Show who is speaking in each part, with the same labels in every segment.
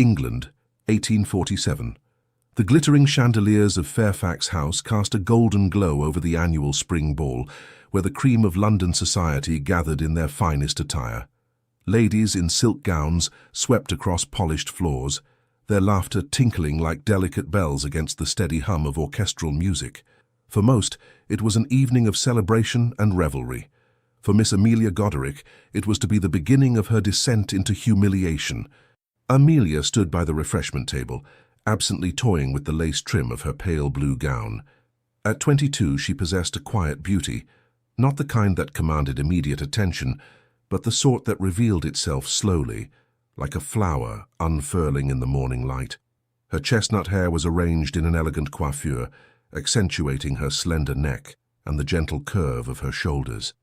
Speaker 1: England, 1847. The glittering chandeliers of Fairfax House cast a golden glow over the annual spring ball, where the cream of London society gathered in their finest attire. Ladies in silk gowns swept across polished floors, their laughter tinkling like delicate bells against the steady hum of orchestral music. For most, it was an evening of celebration and revelry. For Miss Amelia Goderic, it was to be the beginning of her descent into humiliation. Amelia stood by the refreshment table, absently toying with the lace trim of her pale blue gown. At 22, she possessed a quiet beauty, not the kind that commanded immediate attention, but the sort that revealed itself slowly, like a flower unfurling in the morning light. Her chestnut hair was arranged in an elegant coiffure, accentuating her slender neck and the gentle curve of her shoulders.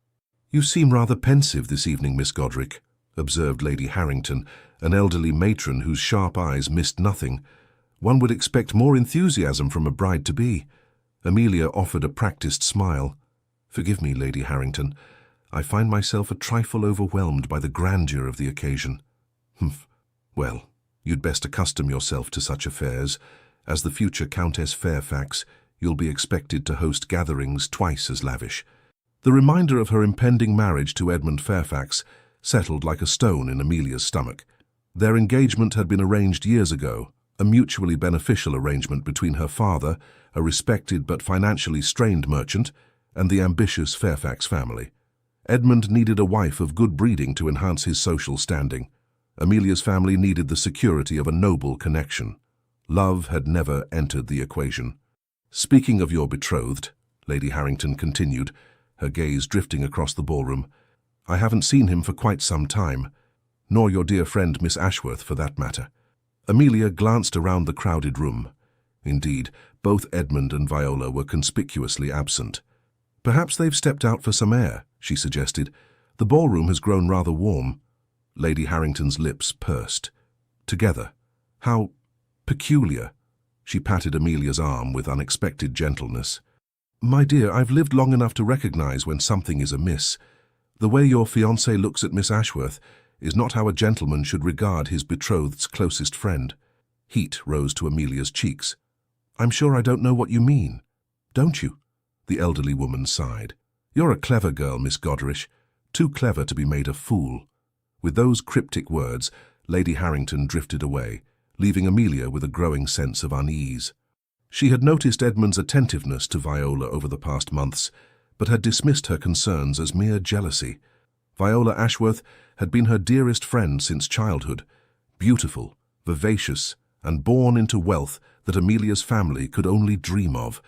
Speaker 1: "You seem rather pensive this evening, Miss Goderic," observed Lady Harrington, an elderly matron whose sharp eyes missed nothing. "One would expect more enthusiasm from a bride-to-be." Amelia offered a practiced smile. "Forgive me, Lady Harrington. I find myself a trifle overwhelmed by the grandeur of the occasion." "Humph. Well, you'd best accustom yourself to such affairs. As the future Countess Fairfax, you'll be expected to host gatherings twice as lavish." The reminder of her impending marriage to Edmund Fairfax settled like a stone in Amelia's stomach. Their engagement had been arranged years ago, a mutually beneficial arrangement between her father, a respected but financially strained merchant, and the ambitious Fairfax family. Edmund needed a wife of good breeding to enhance his social standing. Amelia's family needed the security of a noble connection. Love had never entered the equation. "Speaking of your betrothed," Lady Harrington continued, her gaze drifting across the ballroom, "I haven't seen him for quite some time, nor your dear friend Miss Ashworth for that matter." Amelia glanced around the crowded room. Indeed, both Edmund and Viola were conspicuously absent. "Perhaps they've stepped out for some air," she suggested. "The ballroom has grown rather warm." Lady Harrington's lips pursed. "Together? How peculiar." She patted Amelia's arm with unexpected gentleness. "My dear, I've lived long enough to recognize when something is amiss. The way your fiancé looks at Miss Ashworth is not how a gentleman should regard his betrothed's closest friend." Heat rose to Amelia's cheeks. "I'm sure I don't know what you mean." "Don't you?" The elderly woman sighed. "You're a clever girl, Miss Goderic, too clever to be made a fool." With those cryptic words, Lady Harrington drifted away, leaving Amelia with a growing sense of unease. She had noticed Edmund's attentiveness to Viola over the past months, but had dismissed her concerns as mere jealousy. Viola Ashworth had been her dearest friend since childhood, beautiful, vivacious, and born into wealth that Amelia's family could only dream of.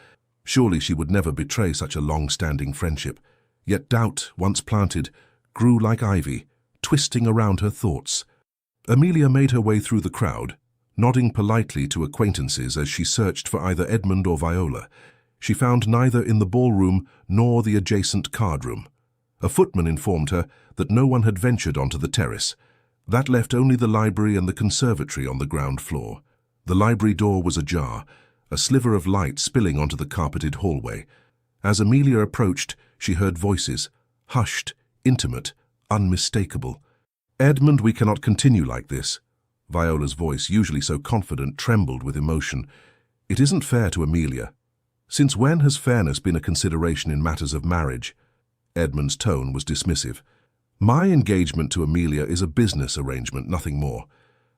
Speaker 1: Surely she would never betray such a long-standing friendship. Yet doubt, once planted, grew like ivy, twisting around her thoughts. Amelia made her way through the crowd, nodding politely to acquaintances as she searched for either Edmund or Viola. She found neither in the ballroom nor the adjacent card-room. A footman informed her that no one had ventured onto the terrace. That left only the library and the conservatory on the ground floor. The library door was ajar, a sliver of light spilling onto the carpeted hallway. As Amelia approached, she heard voices, hushed, intimate, unmistakable. "Edmund, we cannot continue like this." Viola's voice, usually so confident, trembled with emotion. "It isn't fair to Amelia. Since when has fairness been a consideration in matters of marriage?" Edmund's tone was dismissive. "My engagement to Amelia is a business arrangement, nothing more.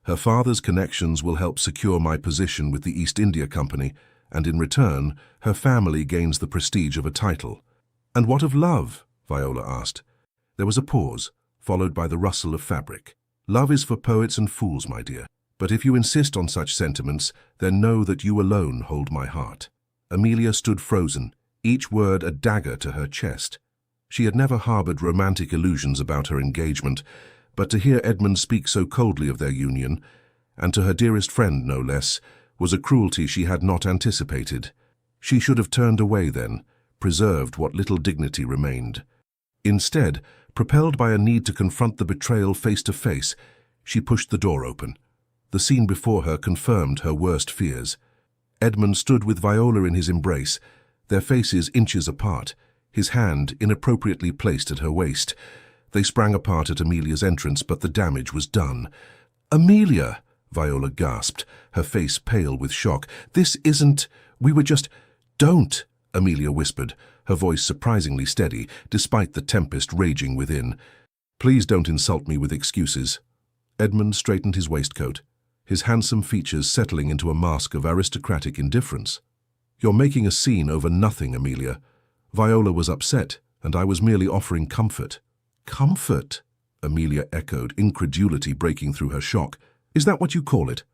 Speaker 1: Her father's connections will help secure my position with the East India Company, and in return, her family gains the prestige of a title." "And what of love?" Viola asked. There was a pause, followed by the rustle of fabric. "Love is for poets and fools, my dear. But if you insist on such sentiments, then know that you alone hold my heart." Amelia stood frozen, each word a dagger to her chest. She had never harbored romantic illusions about her engagement, but to hear Edmund speak so coldly of their union, and to her dearest friend no less, was a cruelty she had not anticipated. She should have turned away then, preserved what little dignity remained. Instead, propelled by a need to confront the betrayal face to face, she pushed the door open. The scene before her confirmed her worst fears. Edmund stood with Viola in his embrace, their faces inches apart, his hand inappropriately placed at her waist. They sprang apart at Amelia's entrance, but the damage was done. "Amelia!" Viola gasped, her face pale with shock. "This isn't... We were just... Don't!" Amelia whispered, her voice surprisingly steady, despite the tempest raging within. "Please don't insult me with excuses." Edmund straightened his waistcoat, his handsome features settling into a mask of aristocratic indifference. "You're making a scene over nothing, Amelia. Viola was upset, and I was merely offering comfort." "Comfort?" Amelia echoed, incredulity breaking through her shock. "Is that what you call it?"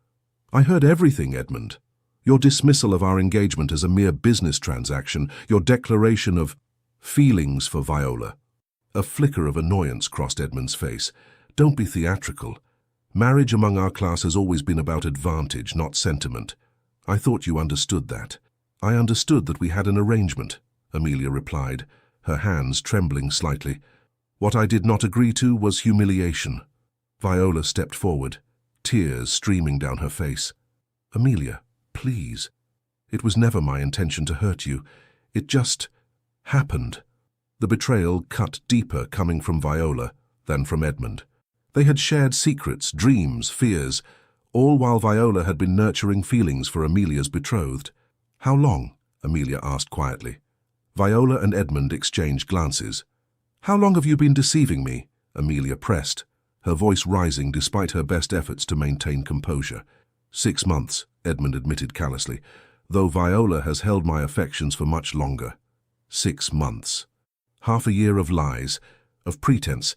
Speaker 1: "I heard everything, Edmund. Your dismissal of our engagement as a mere business transaction, your declaration of feelings for Viola." A flicker of annoyance crossed Edmund's face. "Don't be theatrical. Marriage among our class has always been about advantage, not sentiment. I thought you understood that." "I understood that we had an arrangement," Amelia replied, her hands trembling slightly. "What I did not agree to was humiliation." Viola stepped forward, tears streaming down her face. "Amelia, please. It was never my intention to hurt you. It just happened." The betrayal cut deeper coming from Viola than from Edmund. They had shared secrets, dreams, fears, all while Viola had been nurturing feelings for Amelia's betrothed. "How long?" Amelia asked quietly. Viola and Edmund exchanged glances. "How long have you been deceiving me?" Amelia pressed, her voice rising despite her best efforts to maintain composure. 6 months, Edmund admitted callously, though Viola has held my affections for much longer. 6 months. Half a year of lies, of pretense,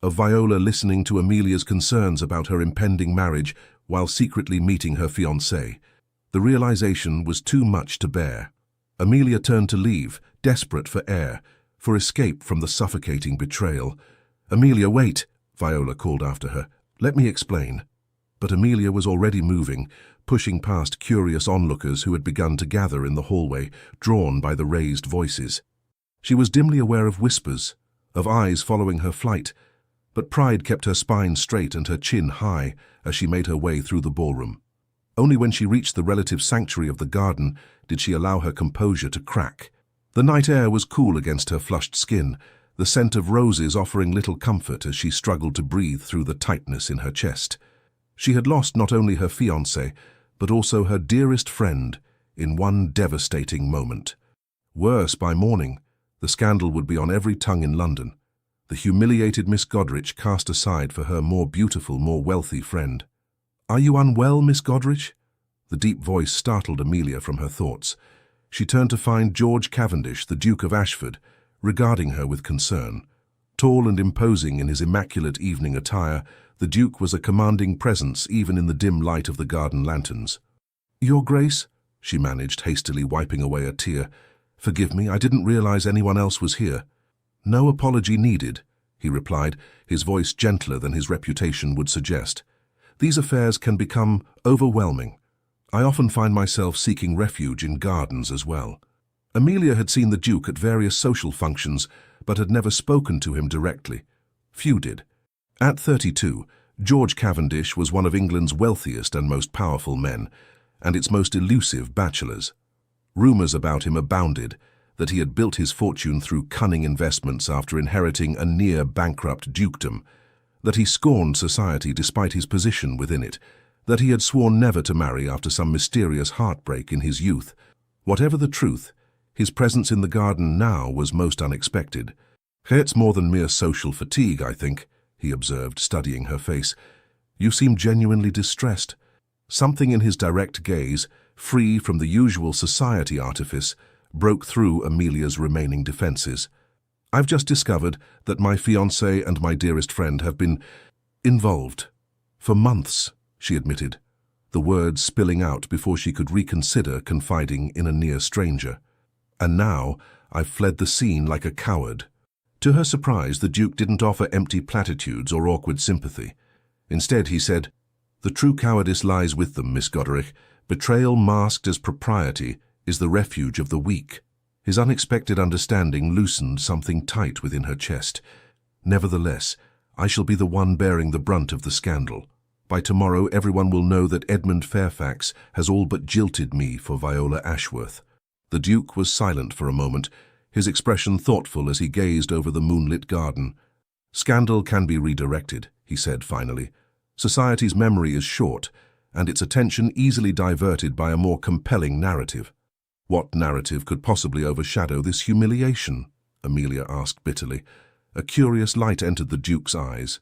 Speaker 1: of Viola listening to Amelia's concerns about her impending marriage while secretly meeting her fiancé. The realization was too much to bear. Amelia turned to leave, desperate for air, for escape from the suffocating betrayal. "Amelia, wait!" Viola called after her. "Let me explain." But Amelia was already moving, pushing past curious onlookers who had begun to gather in the hallway, drawn by the raised voices. She was dimly aware of whispers, of eyes following her flight, but pride kept her spine straight and her chin high as she made her way through the ballroom. Only when she reached the relative sanctuary of the garden did she allow her composure to crack. The night air was cool against her flushed skin, the scent of roses offering little comfort as she struggled to breathe through the tightness in her chest. She had lost not only her fiancé, but also her dearest friend in one devastating moment. Worse, by morning, the scandal would be on every tongue in London. The humiliated Miss Godrich cast aside for her more beautiful, more wealthy friend. "Are you unwell, Miss Godrich?" The deep voice startled Amelia from her thoughts. She turned to find George Cavendish, the Duke of Ashford, regarding her with concern. Tall and imposing in his immaculate evening attire, the Duke was a commanding presence even in the dim light of the garden lanterns. "Your Grace," she managed, hastily wiping away a tear. "Forgive me, I didn't realize anyone else was here." "No apology needed," he replied, his voice gentler than his reputation would suggest. "These affairs can become overwhelming. I often find myself seeking refuge in gardens as well." Amelia had seen the Duke at various social functions, but had never spoken to him directly. Few did. At 32, George Cavendish was one of England's wealthiest and most powerful men, and its most elusive bachelors. Rumours about him abounded, that he had built his fortune through cunning investments after inheriting a near-bankrupt dukedom, that he scorned society despite his position within it, that he had sworn never to marry after some mysterious heartbreak in his youth. Whatever the truth, his presence in the garden now was most unexpected. "It's more than mere social fatigue, I think," he observed, studying her face. "You seem genuinely distressed." Something in his direct gaze, free from the usual society artifice, broke through Amelia's remaining defenses. "I've just discovered that my fiancé and my dearest friend have been involved. For months," she admitted, the words spilling out before she could reconsider confiding in a near stranger. "And now I've fled the scene like a coward." To her surprise, the Duke didn't offer empty platitudes or awkward sympathy. Instead, he said, "The true cowardice lies with them, Miss Godrich. Betrayal masked as propriety is the refuge of the weak." His unexpected understanding loosened something tight within her chest. "Nevertheless, I shall be the one bearing the brunt of the scandal. By tomorrow, everyone will know that Edmund Fairfax has all but jilted me for Viola Ashworth." The Duke was silent for a moment, his expression thoughtful as he gazed over the moonlit garden. "Scandal can be redirected," he said finally. "Society's memory is short, and its attention easily diverted by a more compelling narrative. What narrative could possibly overshadow this humiliation? Amelia asked bitterly. A curious light entered the Duke's eyes.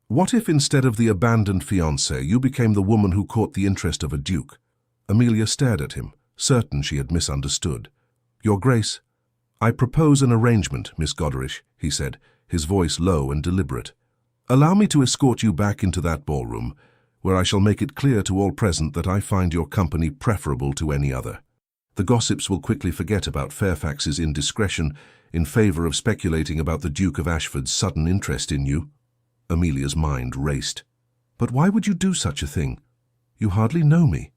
Speaker 1: What if instead of the abandoned fiancé, you became the woman who caught the interest of a duke? Amelia stared at him, certain she had misunderstood. Your Grace, I propose an arrangement, Miss Goderich, he said, his voice low and deliberate. Allow me to escort you back into that ballroom, where I shall make it clear to all present that I find your company preferable to any other. The gossips will quickly forget about Fairfax's indiscretion in favour of speculating about the Duke of Ashford's sudden interest in you. Amelia's mind raced. But why would you do such a thing? You hardly know me.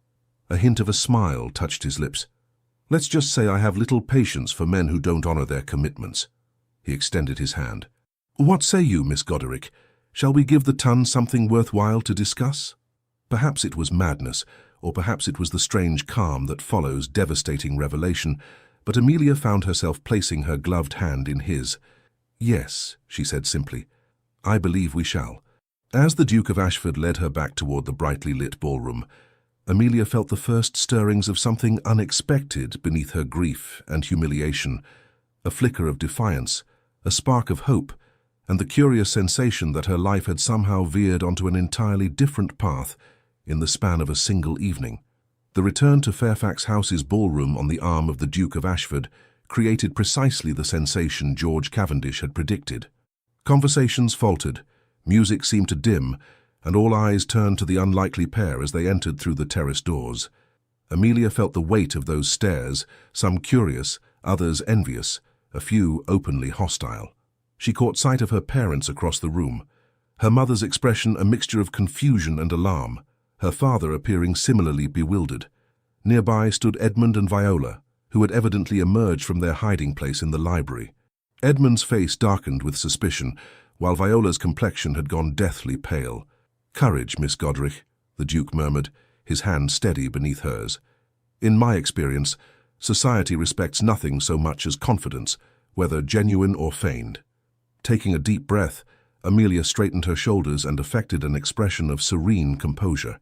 Speaker 1: A hint of a smile touched his lips. Let's just say I have little patience for men who don't honour their commitments. He extended his hand. What say you, Miss Goderich? Shall we give the ton something worthwhile to discuss? Perhaps it was madness, or perhaps it was the strange calm that follows devastating revelation, but Amelia found herself placing her gloved hand in his. Yes, she said simply. I believe we shall. As the Duke of Ashford led her back toward the brightly lit ballroom, Amelia felt the first stirrings of something unexpected beneath her grief and humiliation, a flicker of defiance, a spark of hope, and the curious sensation that her life had somehow veered onto an entirely different path in the span of a single evening. The return to Fairfax House's ballroom on the arm of the Duke of Ashford created precisely the sensation George Cavendish had predicted. Conversations faltered, music seemed to dim, and all eyes turned to the unlikely pair as they entered through the terrace doors. Amelia felt the weight of those stares, some curious, others envious, a few openly hostile. She caught sight of her parents across the room, her mother's expression a mixture of confusion and alarm, her father appearing similarly bewildered. Nearby stood Edmund and Viola, who had evidently emerged from their hiding place in the library. Edmund's face darkened with suspicion, while Viola's complexion had gone deathly pale. Courage, Miss Goderich, the Duke murmured, his hand steady beneath hers. In my experience, society respects nothing so much as confidence, whether genuine or feigned. Taking a deep breath, Amelia straightened her shoulders and affected an expression of serene composure.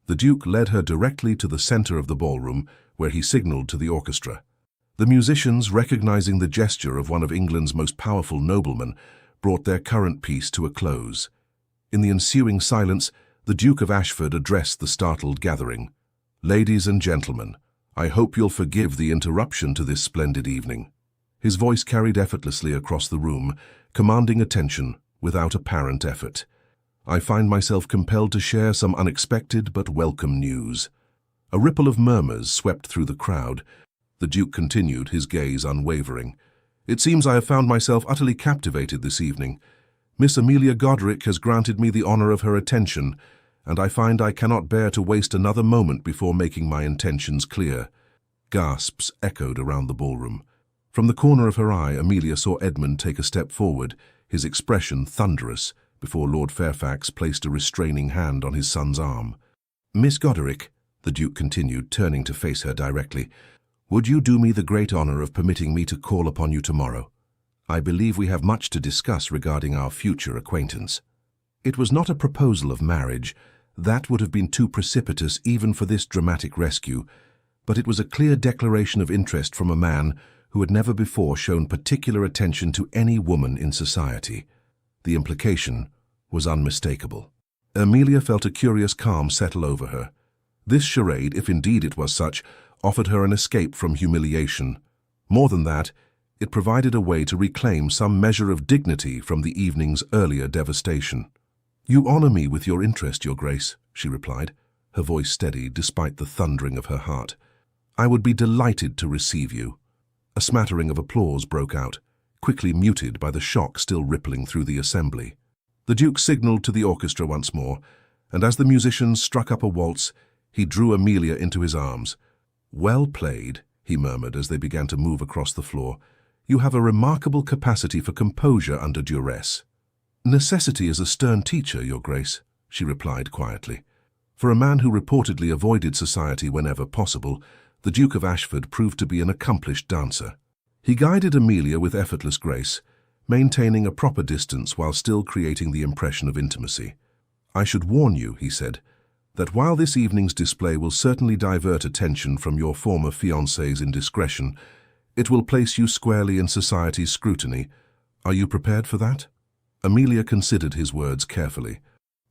Speaker 1: The Duke led her directly to the center of the ballroom, where he signaled to the orchestra. The musicians, recognizing the gesture of one of England's most powerful noblemen, brought their current piece to a close. In the ensuing silence, the Duke of Ashford addressed the startled gathering. Ladies and gentlemen, I hope you'll forgive the interruption to this splendid evening. His voice carried effortlessly across the room, commanding attention without apparent effort. I find myself compelled to share some unexpected but welcome news. A ripple of murmurs swept through the crowd. The Duke continued, his gaze unwavering. It seems I have found myself utterly captivated this evening. Miss Amelia Goderich has granted me the honor of her attention, and I find I cannot bear to waste another moment before making my intentions clear. Gasps echoed around the ballroom. From the corner of her eye, Amelia saw Edmund take a step forward, his expression thunderous, before Lord Fairfax placed a restraining hand on his son's arm. Miss Goderich, the Duke continued, turning to face her directly, would you do me the great honor of permitting me to call upon you tomorrow? I believe we have much to discuss regarding our future acquaintance. It was not a proposal of marriage. That would have been too precipitous even for this dramatic rescue, but it was a clear declaration of interest from a man who had never before shown particular attention to any woman in society. The implication was unmistakable. Amelia felt a curious calm settle over her. This charade, if indeed it was such, offered her an escape from humiliation. More than that, it provided a way to reclaim some measure of dignity from the evening's earlier devastation. You honor me with your interest, Your Grace, she replied, her voice steady despite the thundering of her heart. I would be delighted to receive you. A smattering of applause broke out, quickly muted by the shock still rippling through the assembly. The Duke signaled to the orchestra once more, and as the musicians struck up a waltz, he drew Amelia into his arms. Well played, he murmured as they began to move across the floor. You have a remarkable capacity for composure under duress. Necessity is a stern teacher, Your Grace, she replied quietly. For a man who reportedly avoided society whenever possible, the Duke of Ashford proved to be an accomplished dancer. He guided Amelia with effortless grace, maintaining a proper distance while still creating the impression of intimacy. I should warn you, he said, that while this evening's display will certainly divert attention from your former fiancé's indiscretion, it will place you squarely in society's scrutiny. Are you prepared for that?" Amelia considered his words carefully.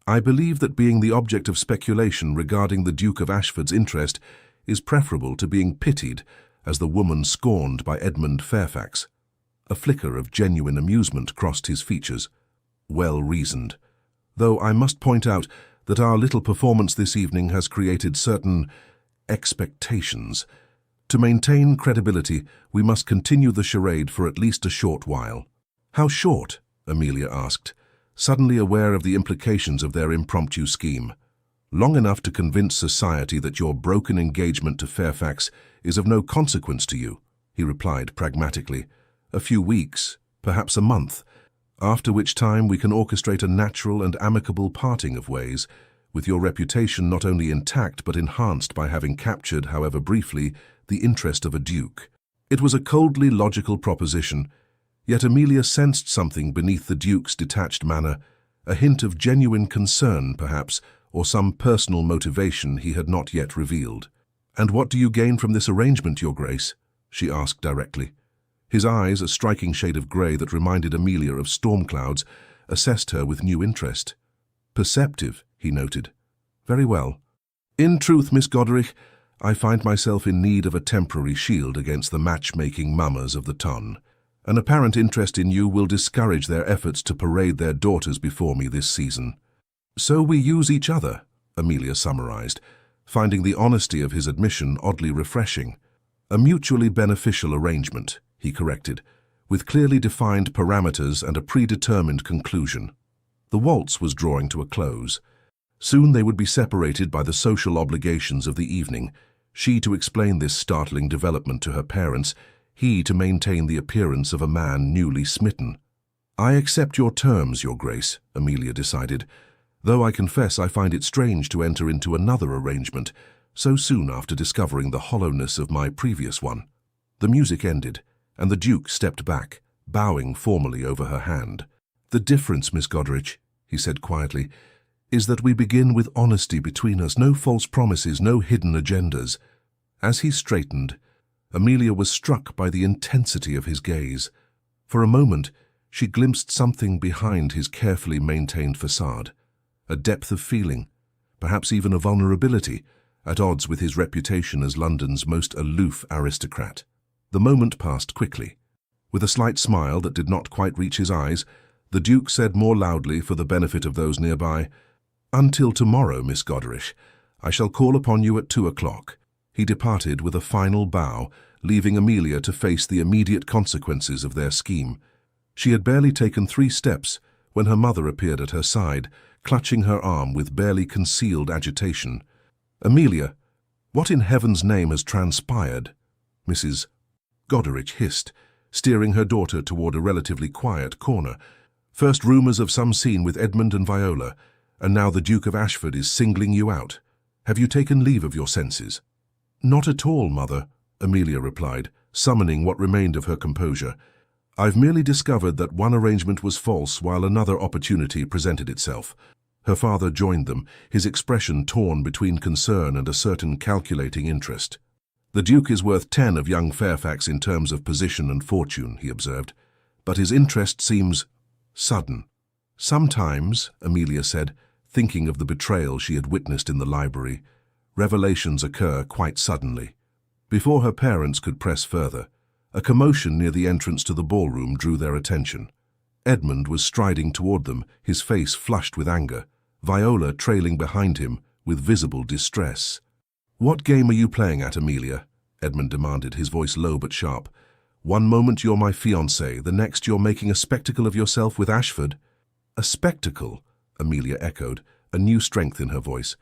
Speaker 1: "I believe that being the object of speculation regarding the Duke of Ashford's interest is preferable to being pitied as the woman scorned by Edmund Fairfax." A flicker of genuine amusement crossed his features. "Well reasoned. Though I must point out that our little performance this evening has created certain expectations. To maintain credibility, we must continue the charade for at least a short while." "How short?" Amelia asked, suddenly aware of the implications of their impromptu scheme. "Long enough to convince society that your broken engagement to Fairfax is of no consequence to you," he replied pragmatically. "A few weeks, perhaps a month, after which time we can orchestrate a natural and amicable parting of ways, with your reputation not only intact but enhanced by having captured, however briefly, the interest of a duke." It was a coldly logical proposition, yet Amelia sensed something beneath the duke's detached manner, a hint of genuine concern, perhaps, or some personal motivation he had not yet revealed. "And what do you gain from this arrangement, Your Grace?" she asked directly. His eyes, a striking shade of grey that reminded Amelia of storm clouds, assessed her with new interest. "Perceptive," he noted. "Very well. In truth, Miss Goderich, I find myself in need of a temporary shield against the matchmaking mammas of the ton. An apparent interest in you will discourage their efforts to parade their daughters before me this season." "So we use each other," Amelia summarized, finding the honesty of his admission oddly refreshing. "A mutually beneficial arrangement," he corrected, "with clearly defined parameters and a predetermined conclusion." The waltz was drawing to a close. Soon they would be separated by the social obligations of the evening, she to explain this startling development to her parents, he to maintain the appearance of a man newly smitten. "I accept your terms, Your Grace," Amelia decided, "though I confess I find it strange to enter into another arrangement so soon after discovering the hollowness of my previous one." The music ended, and the Duke stepped back, bowing formally over her hand. "The difference, Miss Goderich," he said quietly, "is that we begin with honesty between us, no false promises, no hidden agendas." As he straightened, Amelia was struck by the intensity of his gaze. For a moment, she glimpsed something behind his carefully maintained facade, a depth of feeling, perhaps even a vulnerability, at odds with his reputation as London's most aloof aristocrat. The moment passed quickly. With a slight smile that did not quite reach his eyes, the Duke said more loudly for the benefit of those nearby, "Until tomorrow, Miss Goderich. I shall call upon you at 2 o'clock. He departed with a final bow, leaving Amelia to face the immediate consequences of their scheme. She had barely taken 3 steps when her mother appeared at her side, clutching her arm with barely concealed agitation. "Amelia, what in heaven's name has transpired?" Mrs. Goderich hissed, steering her daughter toward a relatively quiet corner. "First rumours of some scene with Edmund and Viola, and now the Duke of Ashford is singling you out. Have you taken leave of your senses?" "Not at all, Mother," Amelia replied, summoning what remained of her composure. "I've merely discovered that one arrangement was false while another opportunity presented itself." Her father joined them, his expression torn between concern and a certain calculating interest. "The Duke is worth 10 of young Fairfax in terms of position and fortune," he observed, "but his interest seems sudden." "Sometimes," Amelia said, thinking of the betrayal she had witnessed in the library, "revelations occur quite suddenly." Before her parents could press further, a commotion near the entrance to the ballroom drew their attention. Edmund was striding toward them, his face flushed with anger, Viola trailing behind him with visible distress. "What game are you playing at, Amelia?" Edmund demanded, his voice low but sharp. "One moment you're my fiancé, the next you're making a spectacle of yourself with Ashford." "A spectacle?" Amelia echoed, a new strength in her voice.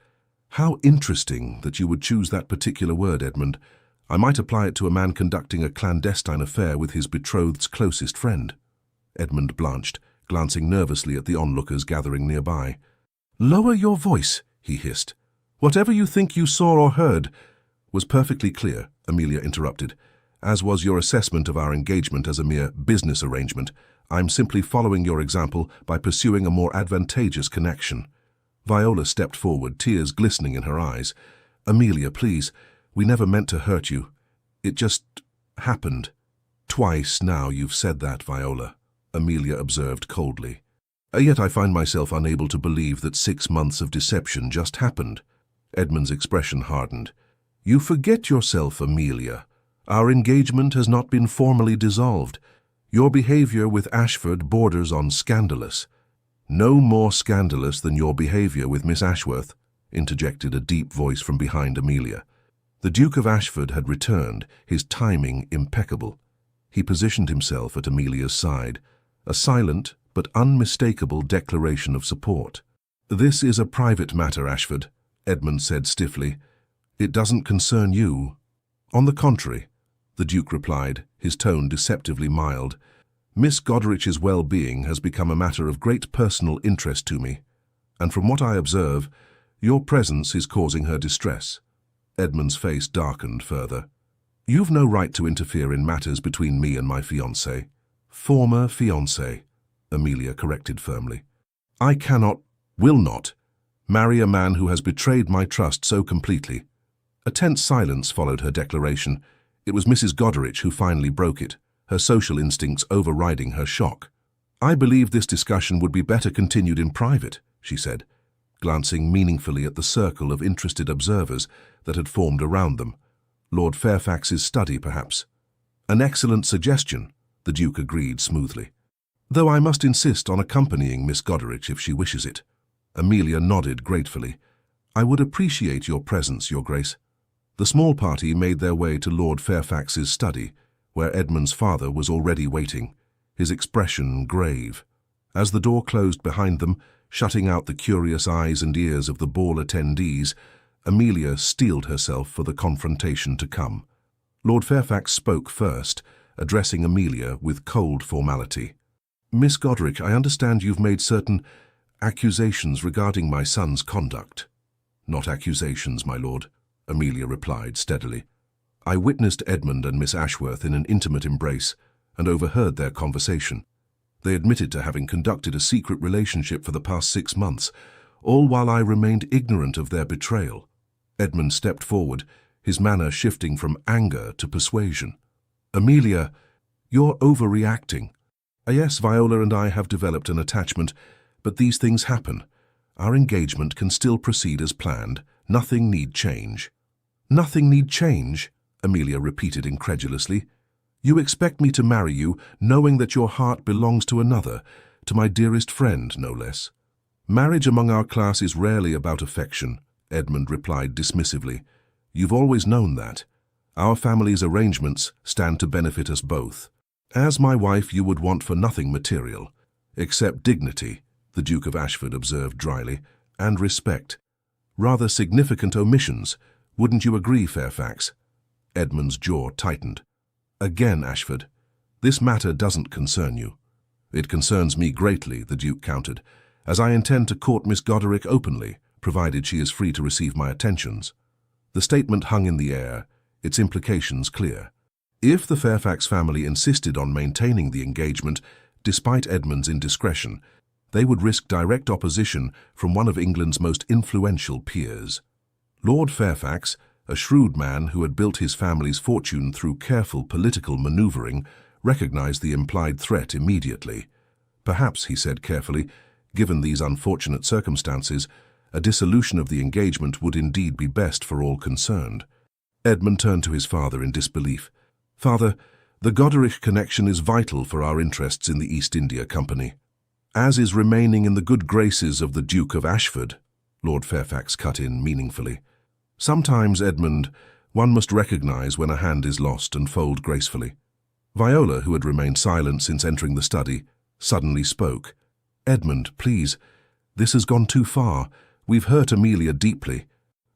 Speaker 1: "How interesting that you would choose that particular word, Edmund. I might apply it to a man conducting a clandestine affair with his betrothed's closest friend." Edmund blanched, glancing nervously at the onlookers gathering nearby. "Lower your voice," he hissed. "Whatever you think you saw or heard was perfectly clear," Amelia interrupted, "as was your assessment of our engagement as a mere business arrangement. I'm simply following your example by pursuing a more advantageous connection." Viola stepped forward, tears glistening in her eyes. "Amelia, please, we never meant to hurt you. It just happened." "Twice now you've said that, Viola," Amelia observed coldly. "Yet I find myself unable to believe that 6 months of deception just happened." Edmund's expression hardened. "You forget yourself, Amelia. Our engagement has not been formally dissolved. Your behavior with Ashford borders on scandalous." "No more scandalous than your behavior with Miss Ashworth," interjected a deep voice from behind Amelia. The Duke of Ashford had returned, his timing impeccable. He positioned himself at Amelia's side, a silent but unmistakable declaration of support. "This is a private matter, Ashford," Edmund said stiffly. "It doesn't concern you." "On the contrary," the Duke replied, his tone deceptively mild. "Miss Goderic's well-being has become a matter of great personal interest to me, and from what I observe, your presence is causing her distress." Edmund's face darkened further. "You've no right to interfere in matters between me and my fiancé." "Former fiancé," Amelia corrected firmly. "I cannot, will not, marry a man who has betrayed my trust so completely." A tense silence followed her declaration. It was Mrs. Goderich who finally broke it, her social instincts overriding her shock. "I believe this discussion would be better continued in private," she said, glancing meaningfully at the circle of interested observers that had formed around them. "Lord Fairfax's study, perhaps." "An excellent suggestion," the Duke agreed smoothly. "Though I must insist on accompanying Miss Goderich if she wishes it." Amelia nodded gratefully. "I would appreciate your presence, Your Grace." The small party made their way to Lord Fairfax's study, where Edmund's father was already waiting, his expression grave. As the door closed behind them, shutting out the curious eyes and ears of the ball attendees, Amelia steeled herself for the confrontation to come. Lord Fairfax spoke first, addressing Amelia with cold formality. "Miss Goderich, I understand you've made certain accusations regarding my son's conduct." "Not accusations, my lord," Amelia replied steadily. "I witnessed Edmund and Miss Ashworth in an intimate embrace and overheard their conversation. They admitted to having conducted a secret relationship for the past 6 months, all while I remained ignorant of their betrayal." Edmund stepped forward, his manner shifting from anger to persuasion. "Amelia, you're overreacting. Yes, Viola and I have developed an attachment, but these things happen. Our engagement can still proceed as planned. Nothing need change." "Nothing need change?" Amelia repeated incredulously. "You expect me to marry you, knowing that your heart belongs to another, to my dearest friend, no less." "Marriage among our class is rarely about affection," Edmund replied dismissively. "You've always known that. Our family's arrangements stand to benefit us both. As my wife, you would want for nothing material, except dignity," the Duke of Ashford observed dryly, "and respect. Rather significant omissions, wouldn't you agree, Fairfax?" Edmund's jaw tightened. "Again, Ashford, this matter doesn't concern you." "It concerns me greatly," the Duke countered, "as I intend to court Miss Goderich openly, provided she is free to receive my attentions." The statement hung in the air, its implications clear. If the Fairfax family insisted on maintaining the engagement, despite Edmund's indiscretion, they would risk direct opposition from one of England's most influential peers. Lord Fairfax, a shrewd man who had built his family's fortune through careful political maneuvering, recognized the implied threat immediately. "Perhaps," he said carefully, "given these unfortunate circumstances, a dissolution of the engagement would indeed be best for all concerned." Edmund turned to his father in disbelief. "Father, the Goderich connection is vital for our interests in the East India Company." "As is remaining in the good graces of the Duke of Ashford," Lord Fairfax cut in meaningfully. "Sometimes, Edmund, one must recognize when a hand is lost and fold gracefully." Viola, who had remained silent since entering the study, suddenly spoke. "Edmund, please, this has gone too far. We've hurt Amelia deeply.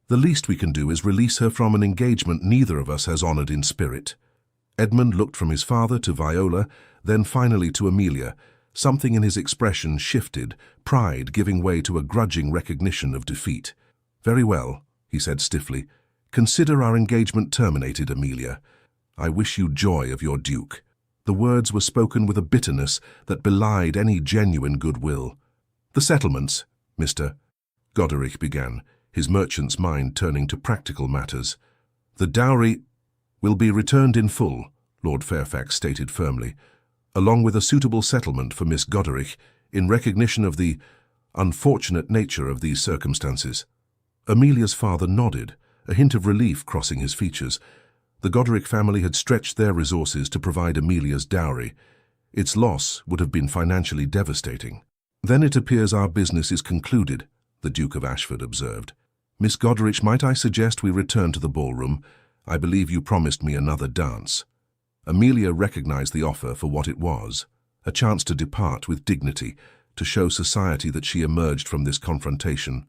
Speaker 1: The least we can do is release her from an engagement neither of us has honored in spirit." Edmund looked from his father to Viola, then finally to Amelia. Something in his expression shifted, pride giving way to a grudging recognition of defeat. "Very well," he said stiffly. "Consider our engagement terminated, Amelia. I wish you joy of your Duke." The words were spoken with a bitterness that belied any genuine goodwill. "The settlements, Mr." Goderic began, his merchant's mind turning to practical matters. "The dowry will be returned in full," Lord Fairfax stated firmly, "along with a suitable settlement for Miss Goderic in recognition of the unfortunate nature of these circumstances." Amelia's father nodded, a hint of relief crossing his features. The Goderic family had stretched their resources to provide Amelia's dowry. Its loss would have been financially devastating. "Then it appears our business is concluded," the Duke of Ashford observed. "Miss Goderic, might I suggest we return to the ballroom? I believe you promised me another dance." Amelia recognized the offer for what it was, a chance to depart with dignity, to show society that she emerged from this confrontation,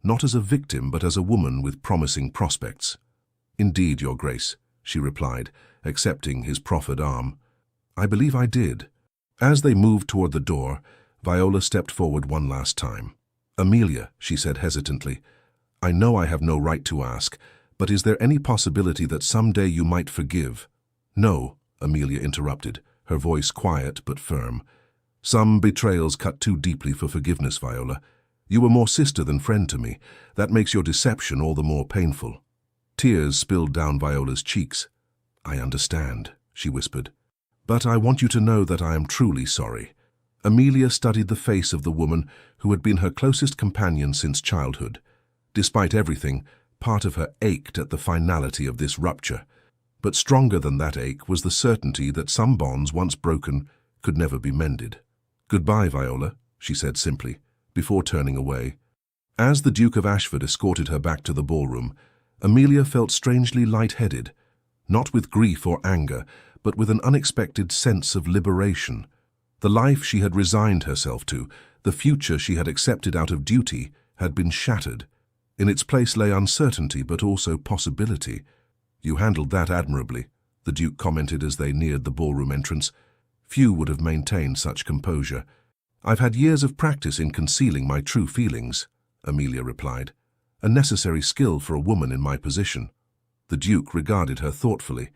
Speaker 1: not as a victim but as a woman with promising prospects. "Indeed, Your Grace," she replied, accepting his proffered arm. "I believe I did." As they moved toward the door, Viola stepped forward one last time. "Amelia," she said hesitantly, "I know I have no right to ask, but is there any possibility that someday you might forgive?" "No," Amelia interrupted, her voice quiet but firm. "Some betrayals cut too deeply for forgiveness, Viola. You were more sister than friend to me. That makes your deception all the more painful." Tears spilled down Viola's cheeks. "I understand," she whispered. "But I want you to know that I am truly sorry." Amelia studied the face of the woman who had been her closest companion since childhood. Despite everything, part of her ached at the finality of this rupture. But stronger than that ache was the certainty that some bonds once broken could never be mended. "Goodbye, Viola," she said simply, before turning away. As the Duke of Ashford escorted her back to the ballroom, Amelia felt strangely light-headed, not with grief or anger, but with an unexpected sense of liberation. The life she had resigned herself to, the future she had accepted out of duty, had been shattered. In its place lay uncertainty, but also possibility. "You handled that admirably," the Duke commented as they neared the ballroom entrance. "Few would have maintained such composure." "I've had years of practice in concealing my true feelings," Amelia replied. "A necessary skill for a woman in my position." The Duke regarded her thoughtfully.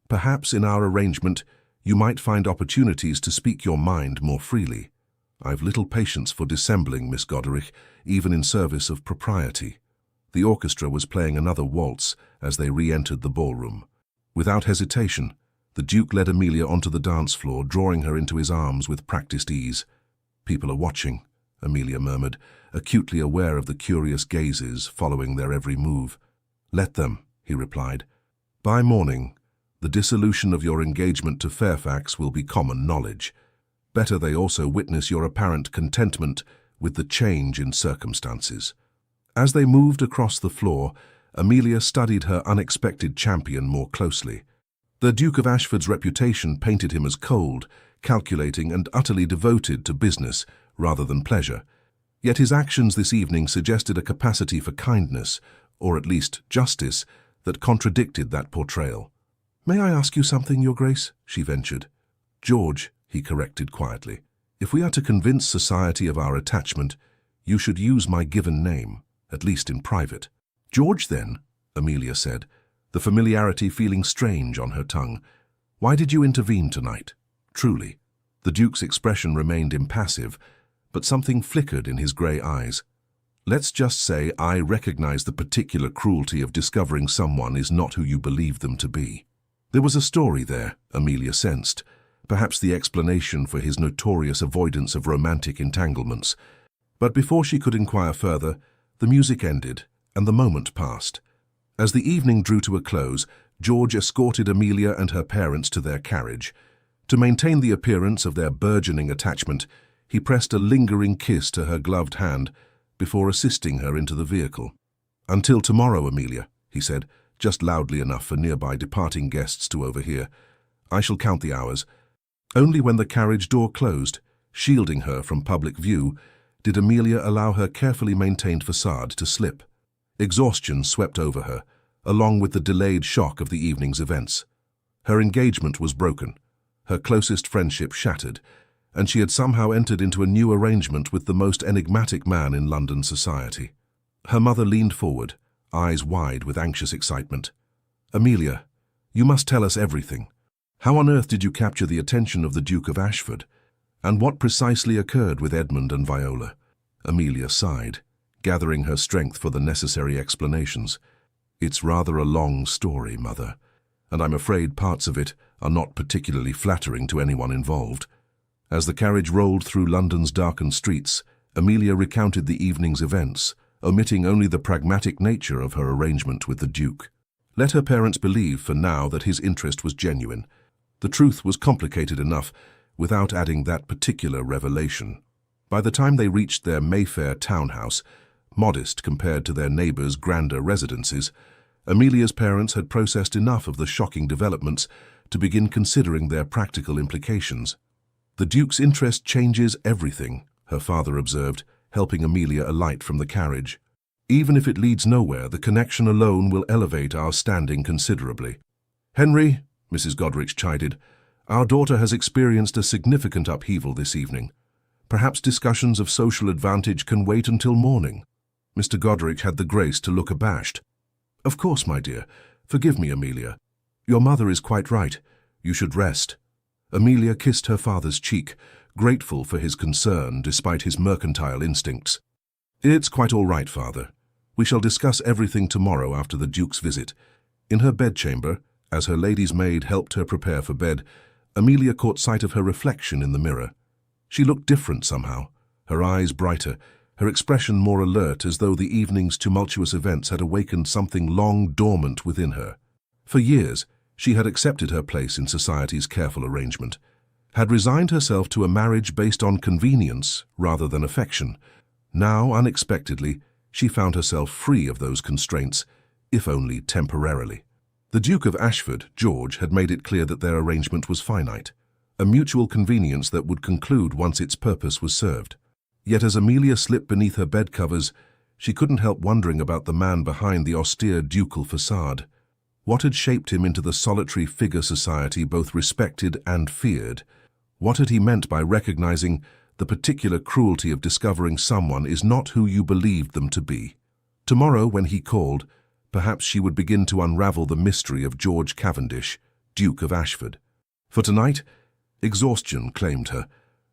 Speaker 1: "Perhaps in our arrangement you might find opportunities to speak your mind more freely. I've little patience for dissembling, Miss Goderic, even in service of propriety." The orchestra was playing another waltz as they re-entered the ballroom. Without hesitation, the Duke led Amelia onto the dance floor, drawing her into his arms with practiced ease. "People are watching," Amelia murmured, acutely aware of the curious gazes following their every move. "Let them," he replied. "By morning, the dissolution of your engagement to Fairfax will be common knowledge. Better they also witness your apparent contentment with the change in circumstances." As they moved across the floor, Amelia studied her unexpected champion more closely. The Duke of Ashford's reputation painted him as cold, calculating and utterly devoted to business rather than pleasure. Yet his actions this evening suggested a capacity for kindness, or at least justice, that contradicted that portrayal. "May I ask you something, Your Grace?" she ventured. "George," he corrected quietly. "If we are to convince society of our attachment, you should use my given name, at least in private." "George, then," Amelia said, the familiarity feeling strange on her tongue. "Why did you intervene tonight? Truly." The Duke's expression remained impassive, but something flickered in his grey eyes. "Let's just say I recognize the particular cruelty of discovering someone is not who you believe them to be." There was a story there, Amelia sensed, perhaps the explanation for his notorious avoidance of romantic entanglements. But before she could inquire further, the music ended, and the moment passed. As the evening drew to a close, George escorted Amelia and her parents to their carriage. To maintain the appearance of their burgeoning attachment, he pressed a lingering kiss to her gloved hand before assisting her into the vehicle. "Until tomorrow, Amelia," he said, just loudly enough for nearby departing guests to overhear. "I shall count the hours." Only when the carriage door closed, shielding her from public view, did Amelia allow her carefully maintained facade to slip. Exhaustion swept over her, along with the delayed shock of the evening's events. Her engagement was broken, her closest friendship shattered, and she had somehow entered into a new arrangement with the most enigmatic man in London society. Her mother leaned forward, eyes wide with anxious excitement. "Amelia, you must tell us everything. How on earth did you capture the attention of the Duke of Ashford? And what precisely occurred with Edmund and Viola?" Amelia sighed, gathering her strength for the necessary explanations. "It's rather a long story, Mother, and I'm afraid parts of it are not particularly flattering to anyone involved." As the carriage rolled through London's darkened streets, Amelia recounted the evening's events, omitting only the pragmatic nature of her arrangement with the Duke. Let her parents believe for now that his interest was genuine. The truth was complicated enough without adding that particular revelation. By the time they reached their Mayfair townhouse, modest compared to their neighbours' grander residences, Amelia's parents had processed enough of the shocking developments to begin considering their practical implications. "The Duke's interest changes everything," her father observed, helping Amelia alight from the carriage. "Even if it leads nowhere, the connection alone will elevate our standing considerably." "Henry," Mrs. Goderich chided, "our daughter has experienced a significant upheaval this evening. Perhaps discussions of social advantage can wait until morning." Mr. Goderich had the grace to look abashed. "Of course, my dear. Forgive me, Amelia. Your mother is quite right. You should rest." Amelia kissed her father's cheek, grateful for his concern despite his mercantile instincts. "It's quite all right, Father. We shall discuss everything tomorrow after the Duke's visit." In her bedchamber, as her lady's maid helped her prepare for bed, Amelia caught sight of her reflection in the mirror. She looked different somehow, her eyes brighter, her expression more alert, as though the evening's tumultuous events had awakened something long dormant within her. For years, she had accepted her place in society's careful arrangement, had resigned herself to a marriage based on convenience rather than affection. Now, unexpectedly, she found herself free of those constraints, if only temporarily. The Duke of Ashford, George, had made it clear that their arrangement was finite, a mutual convenience that would conclude once its purpose was served. Yet as Amelia slipped beneath her bed covers, she couldn't help wondering about the man behind the austere ducal facade. What had shaped him into the solitary figure society both respected and feared? What had he meant by recognizing the particular cruelty of discovering someone is not who you believed them to be? Tomorrow, when he called, perhaps she would begin to unravel the mystery of George Cavendish, Duke of Ashford. For tonight, exhaustion claimed her,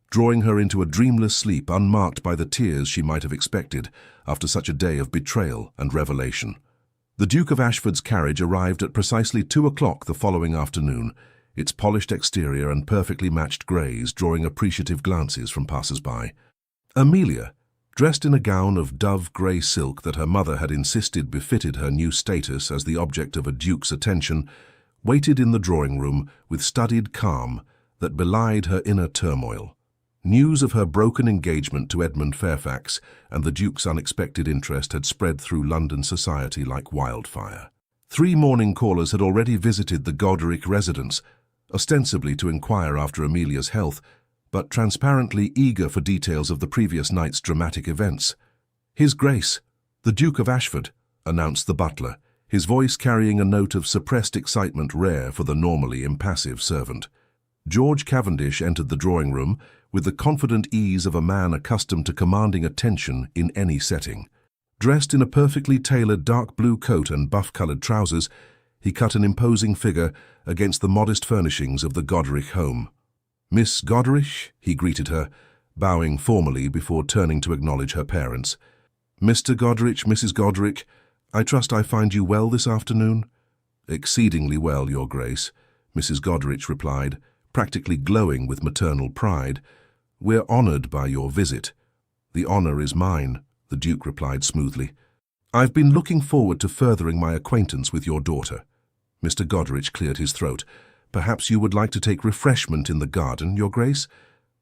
Speaker 1: drawing her into a dreamless sleep unmarked by the tears she might have expected after such a day of betrayal and revelation. The Duke of Ashford's carriage arrived at precisely 2 o'clock the following afternoon, its polished exterior and perfectly matched greys drawing appreciative glances from passers-by. Amelia, dressed in a gown of dove-grey silk that her mother had insisted befitted her new status as the object of a duke's attention, waited in the drawing-room with studied calm that belied her inner turmoil. News of her broken engagement to Edmund Fairfax and the Duke's unexpected interest had spread through London society like wildfire. 3 morning callers had already visited the Goderich residence, ostensibly to inquire after Amelia's health, but transparently eager for details of the previous night's dramatic events. "His Grace, the Duke of Ashford," announced the butler, his voice carrying a note of suppressed excitement rare for the normally impassive servant. George Cavendish entered the drawing-room with the confident ease of a man accustomed to commanding attention in any setting. Dressed in a perfectly tailored dark blue coat and buff-coloured trousers, he cut an imposing figure against the modest furnishings of the Goderich home. "Miss Goderich," he greeted her, bowing formally before turning to acknowledge her parents. "Mr. Goderich, Mrs. Goderich, I trust I find you well this afternoon?" "Exceedingly well, Your Grace," Mrs. Goderich replied, practically glowing with maternal pride. "We're honoured by your visit." "The honour is mine," the Duke replied smoothly. "I've been looking forward to furthering my acquaintance with your daughter." Mr. Goderich cleared his throat. "Perhaps you would like to take refreshment in the garden, Your Grace?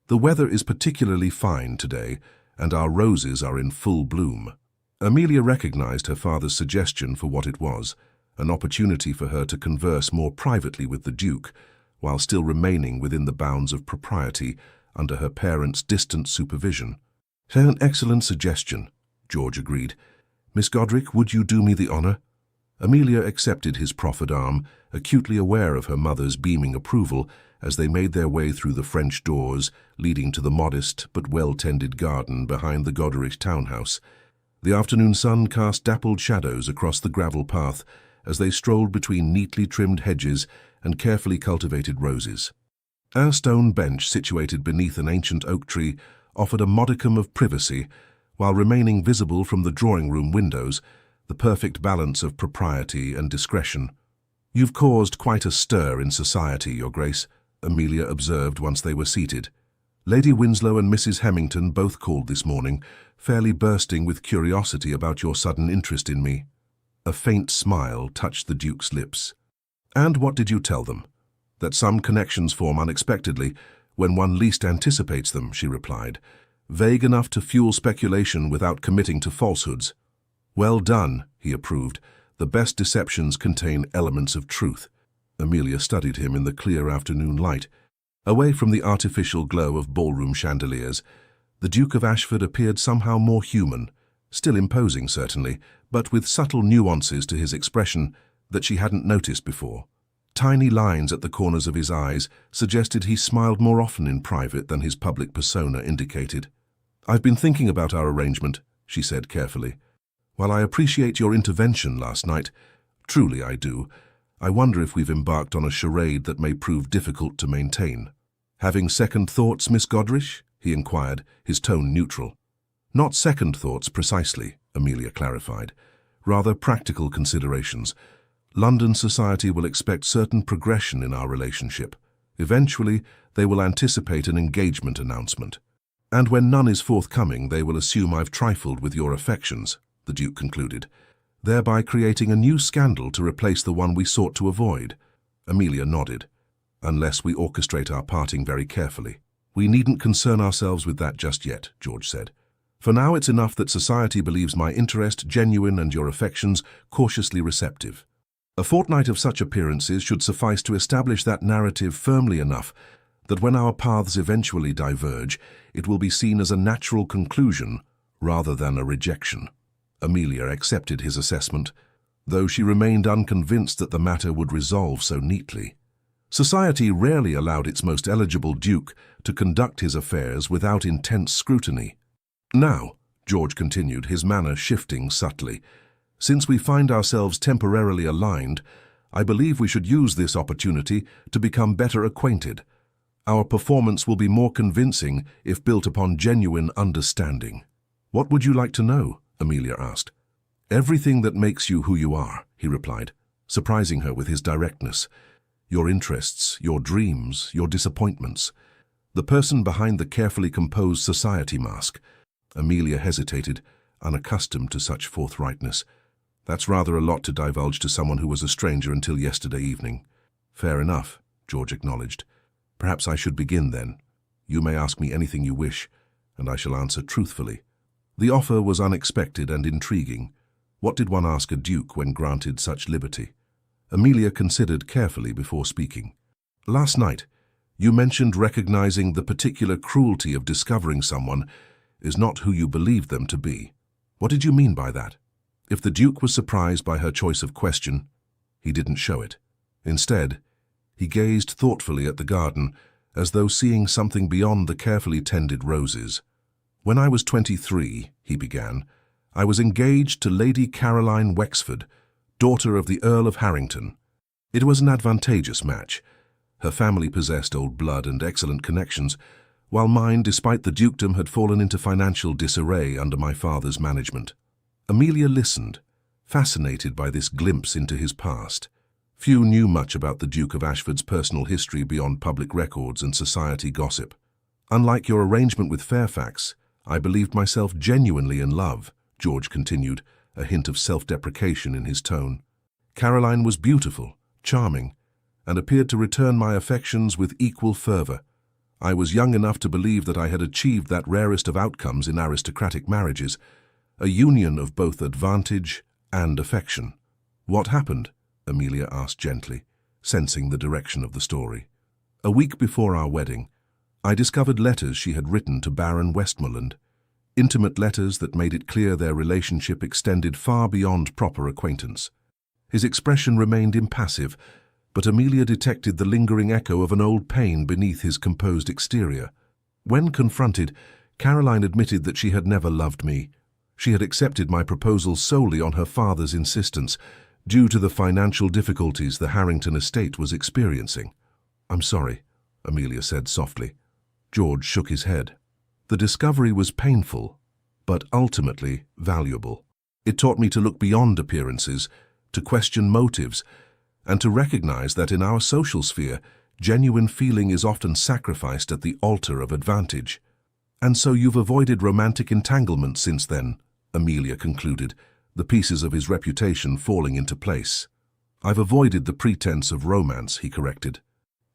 Speaker 1: The weather is particularly fine today, and our roses are in full bloom." Amelia recognized her father's suggestion for what it was, an opportunity for her to converse more privately with the Duke, while still remaining within the bounds of propriety under her parents' distant supervision. "An excellent suggestion," George agreed. "Miss Goderich, would you do me the honour?" Amelia accepted his proffered arm, acutely aware of her mother's beaming approval as they made their way through the French doors leading to the modest but well-tended garden behind the Goderich townhouse. The afternoon sun cast dappled shadows across the gravel path as they strolled between neatly trimmed hedges and carefully cultivated roses. A stone bench situated beneath an ancient oak tree offered a modicum of privacy, while remaining visible from the drawing-room windows, the perfect balance of propriety and discretion. "You've caused quite a stir in society, Your Grace," Amelia observed once they were seated. "Lady Winslow and Mrs. Hemington both called this morning, fairly bursting with curiosity about your sudden interest in me." A faint smile touched the Duke's lips. "And what did you tell them?" "That some connections form unexpectedly, when one least anticipates them," she replied, vague enough to fuel speculation without committing to falsehoods. "Well done," he approved. "The best deceptions contain elements of truth." Amelia studied him in the clear afternoon light. Away from the artificial glow of ballroom chandeliers, the Duke of Ashford appeared somehow more human, still imposing certainly, but with subtle nuances to his expression that she hadn't noticed before. Tiny lines at the corners of his eyes suggested he smiled more often in private than his public persona indicated. "I've been thinking about our arrangement," she said carefully. "While I appreciate your intervention last night, truly I do, I wonder if we've embarked on a charade that may prove difficult to maintain." "Having second thoughts, Miss Godric?" he inquired, his tone neutral. "Not second thoughts precisely," Amelia clarified. "Rather practical considerations. London society will expect certain progression in our relationship. Eventually, they will anticipate an engagement announcement. And when none is forthcoming, they will assume I've trifled with your affections," the Duke concluded, "thereby creating a new scandal to replace the one we sought to avoid." Amelia nodded. "Unless we orchestrate our parting very carefully." "We needn't concern ourselves with that just yet," George said. "For now it's enough that society believes my interest genuine and your affections cautiously receptive. A fortnight of such appearances should suffice to establish that narrative firmly enough that when our paths eventually diverge, it will be seen as a natural conclusion rather than a rejection." Amelia accepted his assessment, though she remained unconvinced that the matter would resolve so neatly. Society rarely allowed its most eligible duke to conduct his affairs without intense scrutiny. "Now," George continued, his manner shifting subtly, "since we find ourselves temporarily aligned, I believe we should use this opportunity to become better acquainted. Our performance will be more convincing if built upon genuine understanding." "What would you like to know?" Amelia asked. "Everything that makes you who you are," he replied, surprising her with his directness. "Your interests, your dreams, your disappointments. The person behind the carefully composed society mask." Amelia hesitated, unaccustomed to such forthrightness. "That's rather a lot to divulge to someone who was a stranger until yesterday evening." "Fair enough," George acknowledged. "Perhaps I should begin then. You may ask me anything you wish, and I shall answer truthfully." The offer was unexpected and intriguing. What did one ask a duke when granted such liberty? Amelia considered carefully before speaking. "Last night, you mentioned recognizing the particular cruelty of discovering someone is not who you believed them to be. What did you mean by that?" If the Duke was surprised by her choice of question, he didn't show it. Instead, he gazed thoughtfully at the garden, as though seeing something beyond the carefully tended roses. "When I was 23, he began, "I was engaged to Lady Caroline Wexford, daughter of the Earl of Harrington. It was an advantageous match. Her family possessed old blood and excellent connections, while mine, despite the dukedom, had fallen into financial disarray under my father's management." Amelia listened, fascinated by this glimpse into his past. Few knew much about the Duke of Ashford's personal history beyond public records and society gossip. "Unlike your arrangement with Fairfax, I believed myself genuinely in love," George continued, a hint of self-deprecation in his tone. "Caroline was beautiful, charming, and appeared to return my affections with equal fervor. I was young enough to believe that I had achieved that rarest of outcomes in aristocratic marriages, a union of both advantage and affection." "What happened?" Amelia asked gently, sensing the direction of the story. "A week before our wedding, I discovered letters she had written to Baron Westmoreland, intimate letters that made it clear their relationship extended far beyond proper acquaintance." His expression remained impassive, but Amelia detected the lingering echo of an old pain beneath his composed exterior. When confronted, Caroline admitted that she had never loved me. She had accepted my proposal solely on her father's insistence, due to the financial difficulties the Harrington estate was experiencing. "I'm sorry," Amelia said softly. George shook his head. "The discovery was painful, but ultimately valuable. It taught me to look beyond appearances, to question motives, and to recognize that in our social sphere, genuine feeling is often sacrificed at the altar of advantage. "And so you've avoided romantic entanglement since then," Amelia concluded, the pieces of his reputation falling into place. "I've avoided the pretense of romance," he corrected.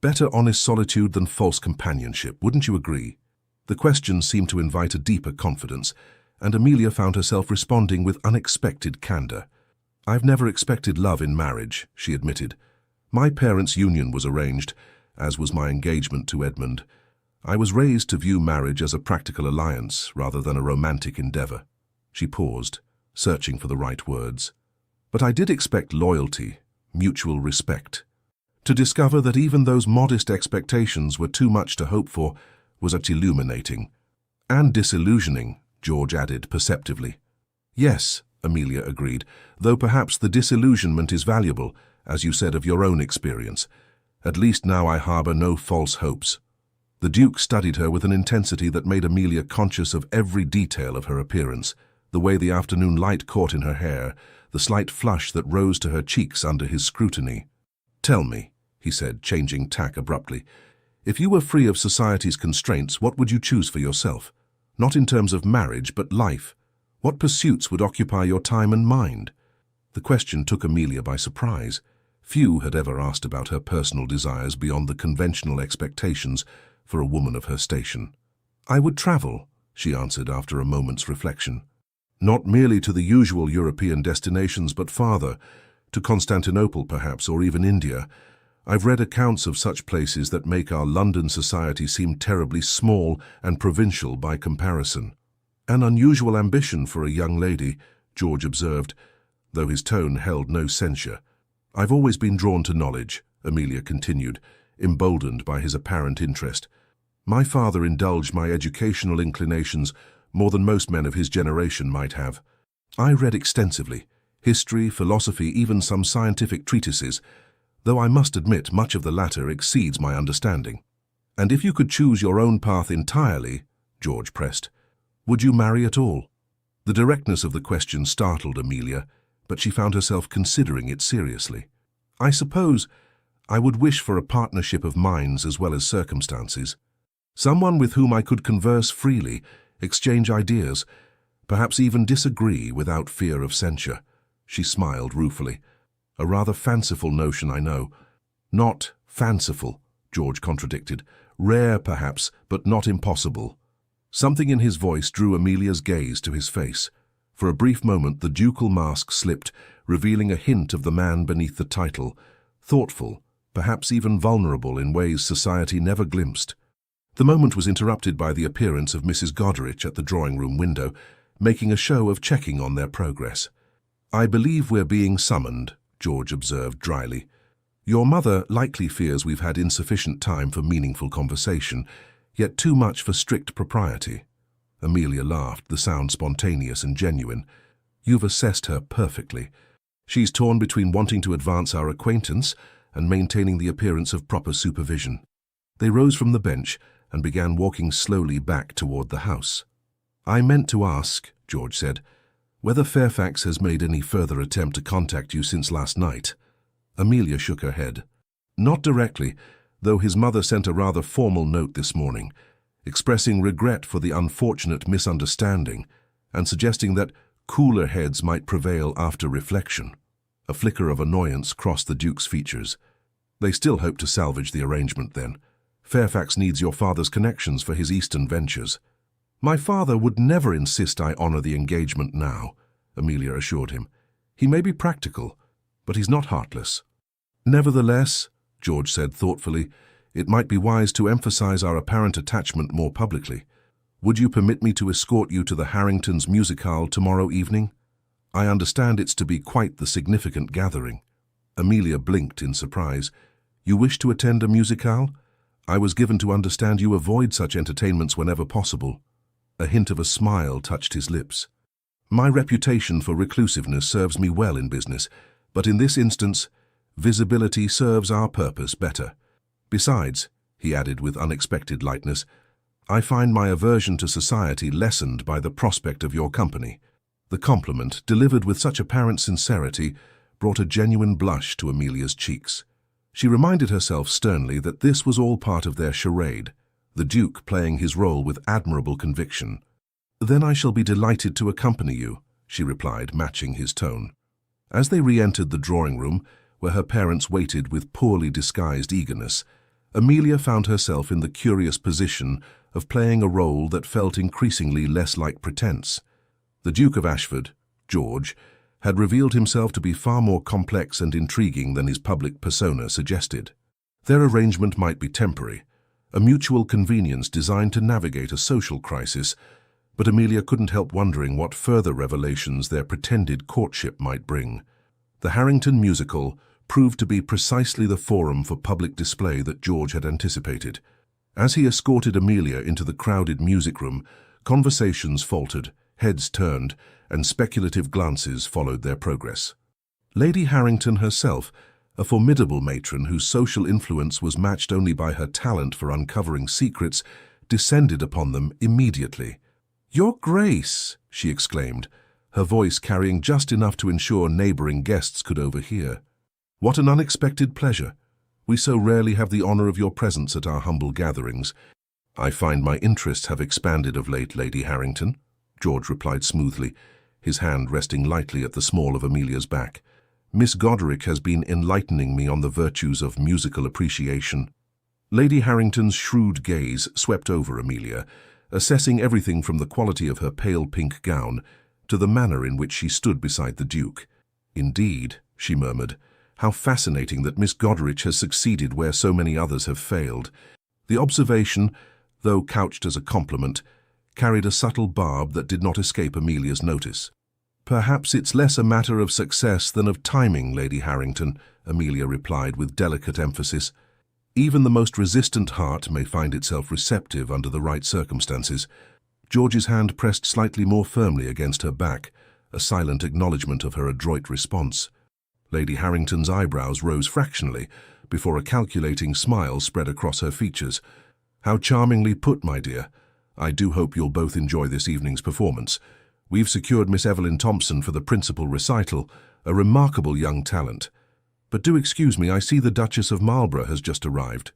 Speaker 1: "Better honest solitude than false companionship, wouldn't you agree?" The question seemed to invite a deeper confidence, and Amelia found herself responding with unexpected candor. "I've never expected love in marriage," she admitted. "My parents' union was arranged, as was my engagement to Edmund. I was raised to view marriage as a practical alliance rather than a romantic endeavor." She paused, searching for the right words. "But I did expect loyalty, mutual respect. To discover that even those modest expectations were too much to hope for was illuminating. And disillusioning," George added perceptively. "Yes," Amelia agreed, "though perhaps the disillusionment is valuable, as you said of your own experience. At least now I harbor no false hopes." The Duke studied her with an intensity that made Amelia conscious of every detail of her appearance, the way the afternoon light caught in her hair, the slight flush that rose to her cheeks under his scrutiny. "Tell me," he said, changing tack abruptly, "if you were free of society's constraints, what would you choose for yourself? Not in terms of marriage, but life. What pursuits would occupy your time and mind?" The question took Amelia by surprise. Few had ever asked about her personal desires beyond the conventional expectations for a woman of her station. "I would travel," she answered after a moment's reflection. "Not merely to the usual European destinations, but farther, to Constantinople perhaps, or even India. I've read accounts of such places that make our London society seem terribly small and provincial by comparison." "An unusual ambition for a young lady," George observed, though his tone held no censure. "I've always been drawn to knowledge," Amelia continued, emboldened by his apparent interest. "My father indulged my educational inclinations more than most men of his generation might have. I read extensively, history, philosophy, even some scientific treatises, though I must admit much of the latter exceeds my understanding." "And if you could choose your own path entirely," George pressed, "would you marry at all?" The directness of the question startled Amelia, but she found herself considering it seriously. "I suppose I would wish for a partnership of minds as well as circumstances. Someone with whom I could converse freely, exchange ideas, perhaps even disagree without fear of censure." She smiled ruefully. "A rather fanciful notion, I know." "Not fanciful," George contradicted. "Rare, perhaps, but not impossible." Something in his voice drew Amelia's gaze to his face. For a brief moment the ducal mask slipped, revealing a hint of the man beneath the title, thoughtful, perhaps even vulnerable in ways society never glimpsed. The moment was interrupted by the appearance of Mrs. Goderich at the drawing-room window, making a show of checking on their progress. "I believe we're being summoned," George observed dryly. "Your mother likely fears we've had insufficient time for meaningful conversation, yet too much for strict propriety." Amelia laughed, the sound spontaneous and genuine. "You've assessed her perfectly. She's torn between wanting to advance our acquaintance and maintaining the appearance of proper supervision." They rose from the bench and began walking slowly back toward the house. "I meant to ask," George said, "whether Fairfax has made any further attempt to contact you since last night." Amelia shook her head. "Not directly, though his mother sent a rather formal note this morning, expressing regret for the unfortunate misunderstanding and suggesting that cooler heads might prevail after reflection." A flicker of annoyance crossed the Duke's features. "They still hope to salvage the arrangement, then. Fairfax needs your father's connections for his Eastern ventures." "My father would never insist I honor the engagement now," Amelia assured him. "He may be practical, but he's not heartless." "Nevertheless," George said thoughtfully, "it might be wise to emphasize our apparent attachment more publicly. Would you permit me to escort you to the Harringtons' musicale tomorrow evening? I understand it's to be quite the significant gathering." Amelia blinked in surprise. "You wish to attend a musicale? I was given to understand you avoid such entertainments whenever possible." A hint of a smile touched his lips. "My reputation for reclusiveness serves me well in business, but in this instance, visibility serves our purpose better. Besides," he added with unexpected lightness, I find my aversion to society lessened by the prospect of your company." The compliment, delivered with such apparent sincerity, brought a genuine blush to Amelia's cheeks. She reminded herself sternly that this was all part of their charade, the Duke playing his role with admirable conviction. "Then I shall be delighted to accompany you," she replied, matching his tone. As they re-entered the drawing-room, where her parents waited with poorly disguised eagerness, Amelia found herself in the curious position of playing a role that felt increasingly less like pretense. The Duke of Ashford, George, had revealed himself to be far more complex and intriguing than his public persona suggested. Their arrangement might be temporary, a mutual convenience designed to navigate a social crisis, but Amelia couldn't help wondering what further revelations their pretended courtship might bring. The Harrington musical proved to be precisely the forum for public display that George had anticipated. As he escorted Amelia into the crowded music room, conversations faltered, heads turned, and speculative glances followed their progress. Lady Harrington herself, a formidable matron whose social influence was matched only by her talent for uncovering secrets, descended upon them immediately. "Your Grace!" she exclaimed, her voice carrying just enough to ensure neighboring guests could overhear. "What an unexpected pleasure! We so rarely have the honor of your presence at our humble gatherings." "I find my interests have expanded of late, Lady Harrington," George replied smoothly, his hand resting lightly at the small of Amelia's back. "Miss Goderic has been enlightening me on the virtues of musical appreciation." Lady Harrington's shrewd gaze swept over Amelia, assessing everything from the quality of her pale pink gown to the manner in which she stood beside the Duke. "Indeed," she murmured, "how fascinating that Miss Goderic has succeeded where so many others have failed." The observation, though couched as a compliment, carried a subtle barb that did not escape Amelia's notice. "Perhaps it's less a matter of success than of timing, Lady Harrington," Amelia replied with delicate emphasis. "Even the most resistant heart may find itself receptive under the right circumstances." George's hand pressed slightly more firmly against her back, a silent acknowledgement of her adroit response. Lady Harrington's eyebrows rose fractionally, before a calculating smile spread across her features. "How charmingly put, my dear. I do hope you'll both enjoy this evening's performance. We've secured Miss Evelyn Thompson for the principal recital, a remarkable young talent. But do excuse me, I see the Duchess of Marlborough has just arrived."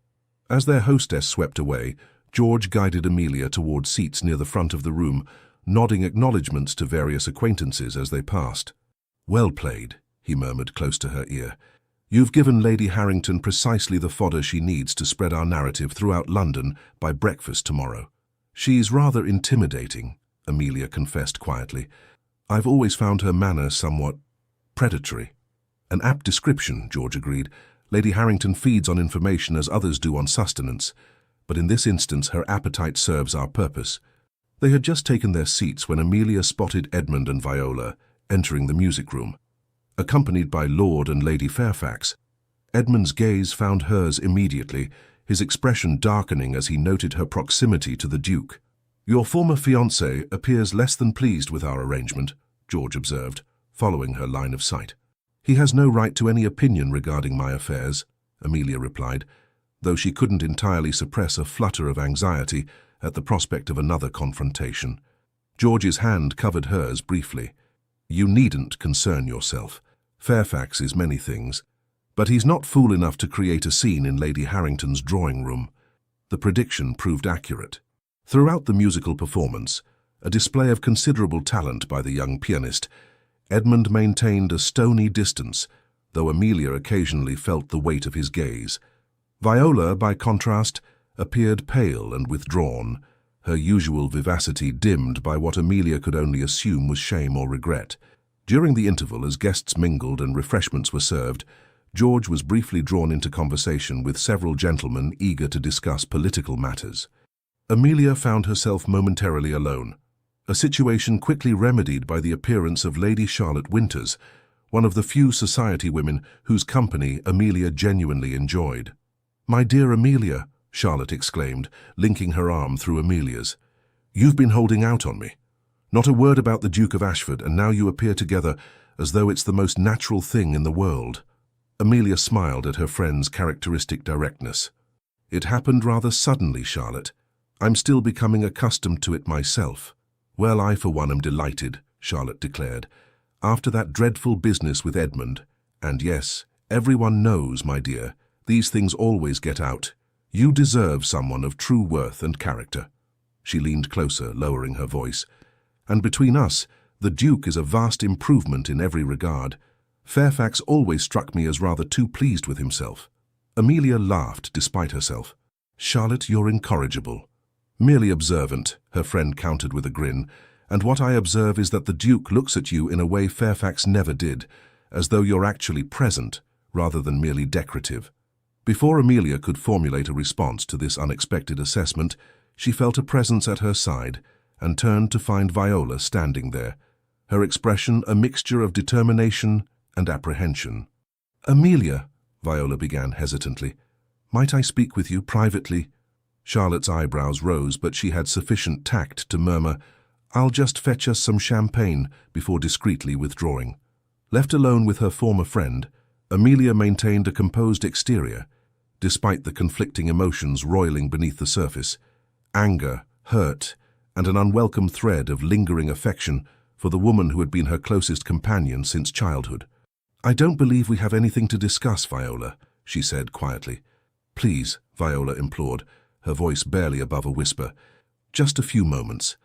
Speaker 1: As their hostess swept away, George guided Amelia toward seats near the front of the room, nodding acknowledgments to various acquaintances as they passed. "Well played," he murmured close to her ear. "You've given Lady Harrington precisely the fodder she needs to spread our narrative throughout London by breakfast tomorrow." "She's rather intimidating," Amelia confessed quietly. "I've always found her manner somewhat predatory." "An apt description," George agreed. "Lady Harrington feeds on information as others do on sustenance, but in this instance her appetite serves our purpose." They had just taken their seats when Amelia spotted Edmund and Viola entering the music room. Accompanied by Lord and Lady Fairfax, Edmund's gaze found hers immediately, his expression darkening as he noted her proximity to the Duke. "Your former fiancé appears less than pleased with our arrangement," George observed, following her line of sight. "He has no right to any opinion regarding my affairs," Amelia replied, though she couldn't entirely suppress a flutter of anxiety at the prospect of another confrontation. George's hand covered hers briefly. "You needn't concern yourself. Fairfax is many things, but he's not fool enough to create a scene in Lady Harrington's drawing room." The prediction proved accurate. Throughout the musical performance, a display of considerable talent by the young pianist, Edmund maintained a stony distance, though Amelia occasionally felt the weight of his gaze. Viola, by contrast, appeared pale and withdrawn, her usual vivacity dimmed by what Amelia could only assume was shame or regret. During the interval, as guests mingled and refreshments were served, George was briefly drawn into conversation with several gentlemen eager to discuss political matters. Amelia found herself momentarily alone, a situation quickly remedied by the appearance of Lady Charlotte Winters, one of the few society women whose company Amelia genuinely enjoyed. "My dear Amelia," Charlotte exclaimed, linking her arm through Amelia's. "You've been holding out on me. Not a word about the Duke of Ashford, and now you appear together as though it's the most natural thing in the world." Amelia smiled at her friend's characteristic directness. "It happened rather suddenly, Charlotte. I'm still becoming accustomed to it myself. Well, I for one am delighted, Charlotte declared. After that dreadful business with Edmund, and yes, everyone knows, my dear, these things always get out. You deserve someone of true worth and character. She leaned closer, lowering her voice. And between us, the Duke is a vast improvement in every regard. Fairfax always struck me as rather too pleased with himself. Amelia laughed despite herself. Charlotte, you're incorrigible. Merely observant, her friend countered with a grin, and what I observe is that the Duke looks at you in a way Fairfax never did, as though you're actually present, rather than merely decorative. Before Amelia could formulate a response to this unexpected assessment, she felt a presence at her side and turned to find Viola standing there, her expression a mixture of determination and apprehension. "Amelia," Viola began hesitantly, "might I speak with you privately?" Charlotte's eyebrows rose, but she had sufficient tact to murmur, "I'll just fetch us some champagne," before discreetly withdrawing. Left alone with her former friend, Amelia maintained a composed exterior, despite the conflicting emotions roiling beneath the surface: anger, hurt, and an unwelcome thread of lingering affection for the woman who had been her closest companion since childhood. "I don't believe we have anything to discuss, Viola," she said quietly. "Please," Viola implored, her voice barely above a whisper, "just a few moments.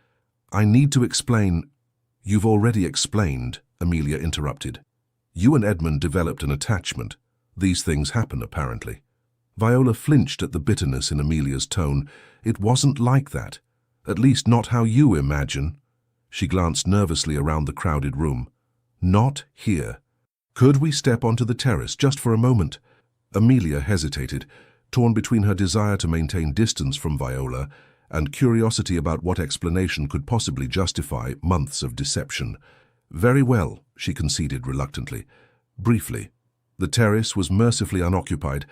Speaker 1: I need to explain—" "You've already explained," Amelia interrupted. "You and Edmund developed an attachment. These things happen, apparently." Viola flinched at the bitterness in Amelia's tone. "It wasn't like that. At least not how you imagine." She glanced nervously around the crowded room. "Not here. Could we step onto the terrace just for a moment?" Amelia hesitated, torn between her desire to maintain distance from Viola and curiosity about what explanation could possibly justify months of deception. "Very well," she conceded reluctantly. "Briefly." The terrace was mercifully unoccupied,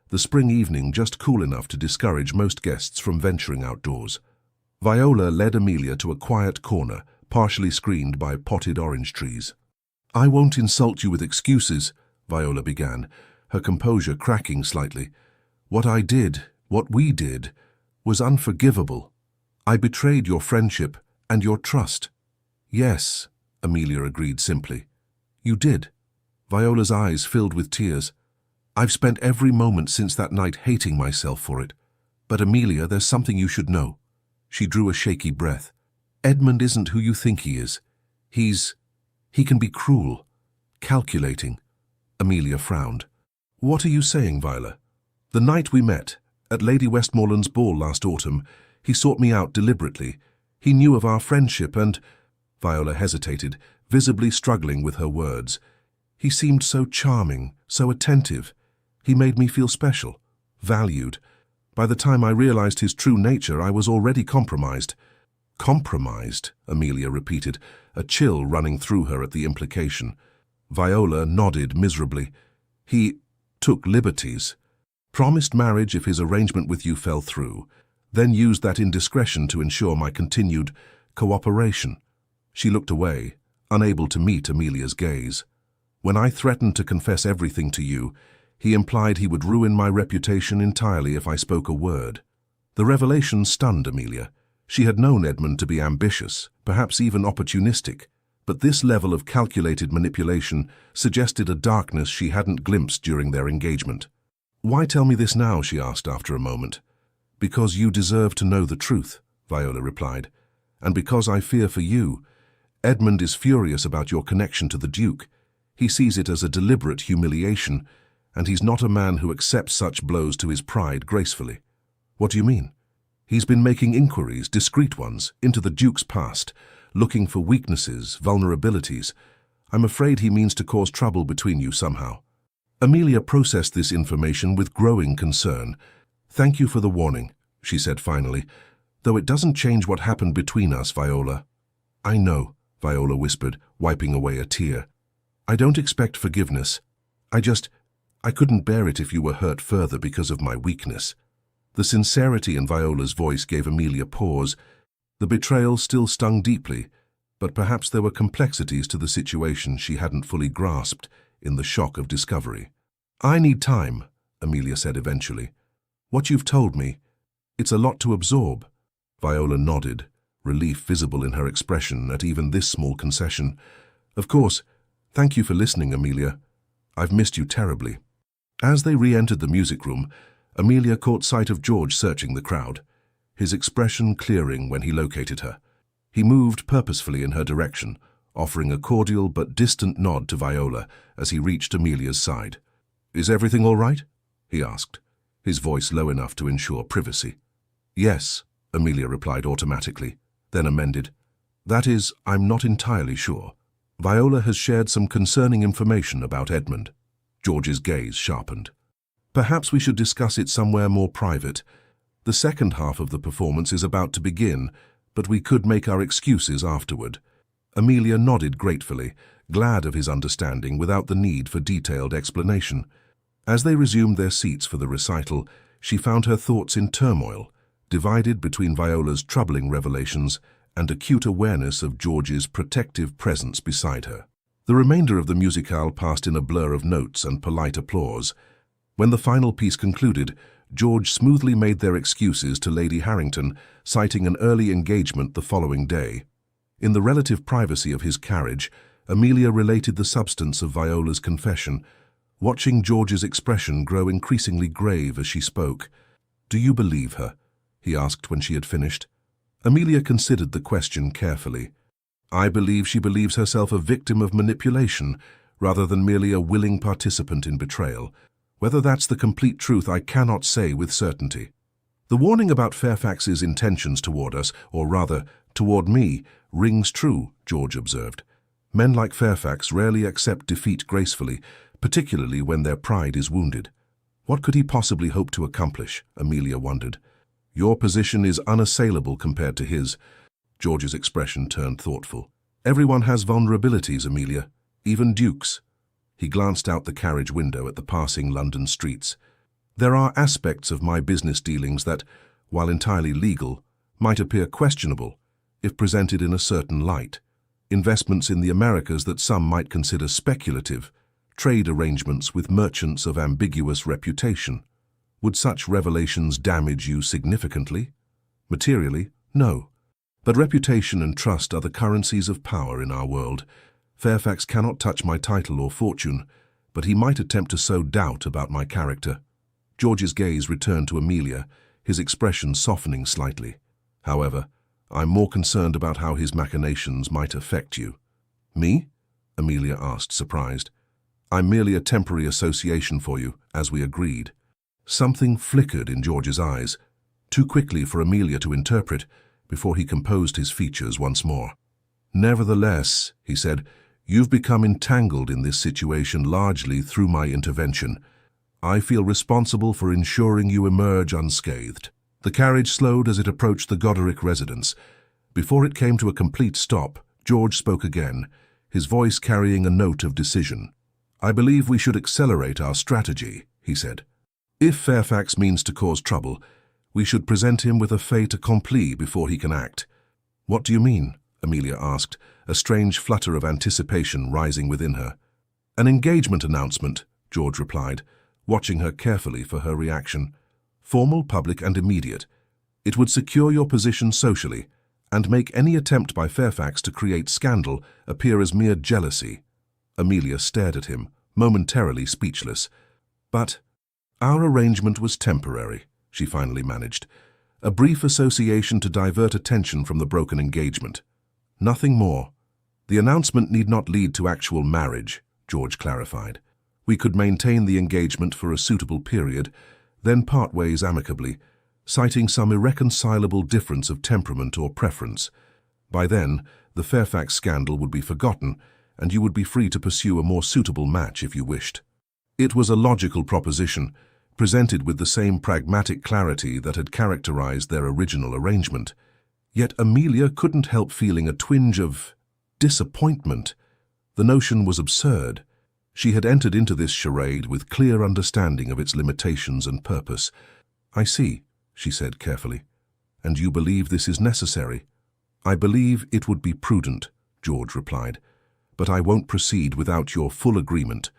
Speaker 1: the spring evening just cool enough to discourage most guests from venturing outdoors. Viola led Amelia to a quiet corner, partially screened by potted orange trees. "I won't insult you with excuses," Viola began, her composure cracking slightly. "What we did, was unforgivable. I betrayed your friendship and your trust." "Yes," Amelia agreed simply. "You did." Viola's eyes filled with tears. "I've spent every moment since that night hating myself for it. But Amelia, there's something you should know." She drew a shaky breath. "Edmund isn't who you think he is. He can be cruel, calculating." Amelia frowned. "What are you saying, Viola?" "The night we met, at Lady Westmoreland's ball last autumn, he sought me out deliberately. He knew of our friendship and—" Viola hesitated, visibly struggling with her words. "He seemed so charming, so attentive. He made me feel special, valued. By the time I realized his true nature, I was already compromised." "Compromised?" Amelia repeated, a chill running through her at the implication. Viola nodded miserably. "He took liberties. Promised marriage if his arrangement with you fell through, then used that indiscretion to ensure my continued cooperation." She looked away, unable to meet Amelia's gaze. "When I threatened to confess everything to you, he implied he would ruin my reputation entirely if I spoke a word." The revelation stunned Amelia. She had known Edmund to be ambitious, perhaps even opportunistic, but this level of calculated manipulation suggested a darkness she hadn't glimpsed during their engagement. "Why tell me this now?" she asked after a moment. "Because you deserve to know the truth," Viola replied, "and because I fear for you. Edmund is furious about your connection to the Duke. He sees it as a deliberate humiliation, and he's not a man who accepts such blows to his pride gracefully." "What do you mean?" "He's been making inquiries, discreet ones, into the Duke's past, looking for weaknesses, vulnerabilities. I'm afraid he means to cause trouble between you somehow." Amelia processed this information with growing concern. "Thank you for the warning," she said finally, "though it doesn't change what happened between us, Viola." "I know," Viola whispered, wiping away a tear. "I don't expect forgiveness. I couldn't bear it if you were hurt further because of my weakness." The sincerity in Viola's voice gave Amelia pause. The betrayal still stung deeply, but perhaps there were complexities to the situation she hadn't fully grasped in the shock of discovery. "I need time," Amelia said eventually. "What you've told me, it's a lot to absorb." Viola nodded, relief visible in her expression at even this small concession. Of course. Thank you for listening, Amelia. I've missed you terribly. As they re-entered the music room, Amelia caught sight of George searching the crowd, his expression clearing when he located her. He moved purposefully in her direction, offering a cordial but distant nod to Viola as he reached Amelia's side. "Is everything all right?" he asked, his voice low enough to ensure privacy. "Yes," Amelia replied automatically, then amended. "That is, I'm not entirely sure. Viola has shared some concerning information about Edmund." George's gaze sharpened. "Perhaps we should discuss it somewhere more private. The second half of the performance is about to begin, but we could make our excuses afterward." Amelia nodded gratefully, glad of his understanding without the need for detailed explanation. As they resumed their seats for the recital, she found her thoughts in turmoil, divided between Viola's troubling revelations and acute awareness of George's protective presence beside her. The remainder of the musicale passed in a blur of notes and polite applause. When the final piece concluded, George smoothly made their excuses to Lady Harrington, citing an early engagement the following day. In the relative privacy of his carriage, Amelia related the substance of Viola's confession, watching George's expression grow increasingly grave as she spoke. "Do you believe her?" he asked when she had finished. Amelia considered the question carefully. "I believe she believes herself a victim of manipulation, rather than merely a willing participant in betrayal. Whether that's the complete truth, I cannot say with certainty." "The warning about Fairfax's intentions toward us, or rather, toward me, rings true," George observed. "Men like Fairfax rarely accept defeat gracefully, particularly when their pride is wounded." What could he possibly hope to accomplish? Amelia wondered. "Your position is unassailable compared to his." George's expression turned thoughtful. "Everyone has vulnerabilities, Amelia, even dukes." He glanced out the carriage window at the passing London streets. "There are aspects of my business dealings that, while entirely legal, might appear questionable if presented in a certain light. Investments in the Americas that some might consider speculative, trade arrangements with merchants of ambiguous reputation. Would such revelations damage you significantly? Materially, no. But reputation and trust are the currencies of power in our world. Fairfax cannot touch my title or fortune, but he might attempt to sow doubt about my character." George's gaze returned to Amelia, his expression softening slightly. "However, I'm more concerned about how his machinations might affect you." "Me?" Amelia asked, surprised. "I'm merely a temporary association for you, as we agreed." Something flickered in George's eyes, too quickly for Amelia to interpret, before he composed his features once more. "Nevertheless," he said, "you've become entangled in this situation largely through my intervention. I feel responsible for ensuring you emerge unscathed." The carriage slowed as it approached the Goderic residence. Before it came to a complete stop, George spoke again, his voice carrying a note of decision. "I believe we should accelerate our strategy," he said. "If Fairfax means to cause trouble, we should present him with a fait accompli before he can act." "What do you mean?" Amelia asked, a strange flutter of anticipation rising within her. "An engagement announcement," George replied, watching her carefully for her reaction. "Formal, public, and immediate. It would secure your position socially, and make any attempt by Fairfax to create scandal appear as mere jealousy." Amelia stared at him, momentarily speechless. "But our arrangement was temporary," she finally managed. "A brief association to divert attention from the broken engagement. Nothing more. The announcement need not lead to actual marriage," George clarified. "We could maintain the engagement for a suitable period, then part ways amicably, citing some irreconcilable difference of temperament or preference. By then, the Fairfax scandal would be forgotten, and you would be free to pursue a more suitable match if you wished." It was a logical proposition, presented with the same pragmatic clarity that had characterized their original arrangement. Yet Amelia couldn't help feeling a twinge of disappointment. The notion was absurd. She had entered into this charade with clear understanding of its limitations and purpose. "I see," she said carefully. "And you believe this is necessary?" "I believe it would be prudent," George replied. "But I won't proceed without your full agreement.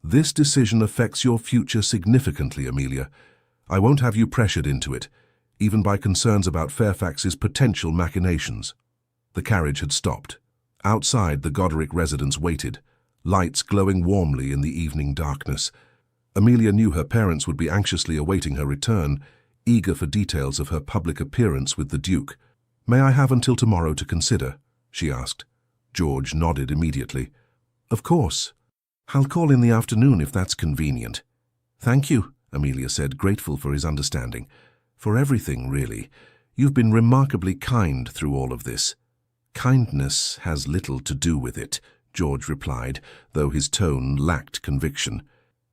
Speaker 1: This decision affects your future significantly, Amelia. I won't have you pressured into it. even by concerns about Fairfax's potential machinations. The carriage had stopped. Outside, the Goderic residence waited, lights glowing warmly in the evening darkness. Amelia knew her parents would be anxiously awaiting her return, eager for details of her public appearance with the Duke. "May I have until tomorrow to consider?" she asked. George nodded immediately. "Of course. I'll call in the afternoon if that's convenient." "Thank you," Amelia said, grateful for his understanding. "For everything, really. You've been remarkably kind through all of this." "Kindness has little to do with it," George replied, though his tone lacked conviction.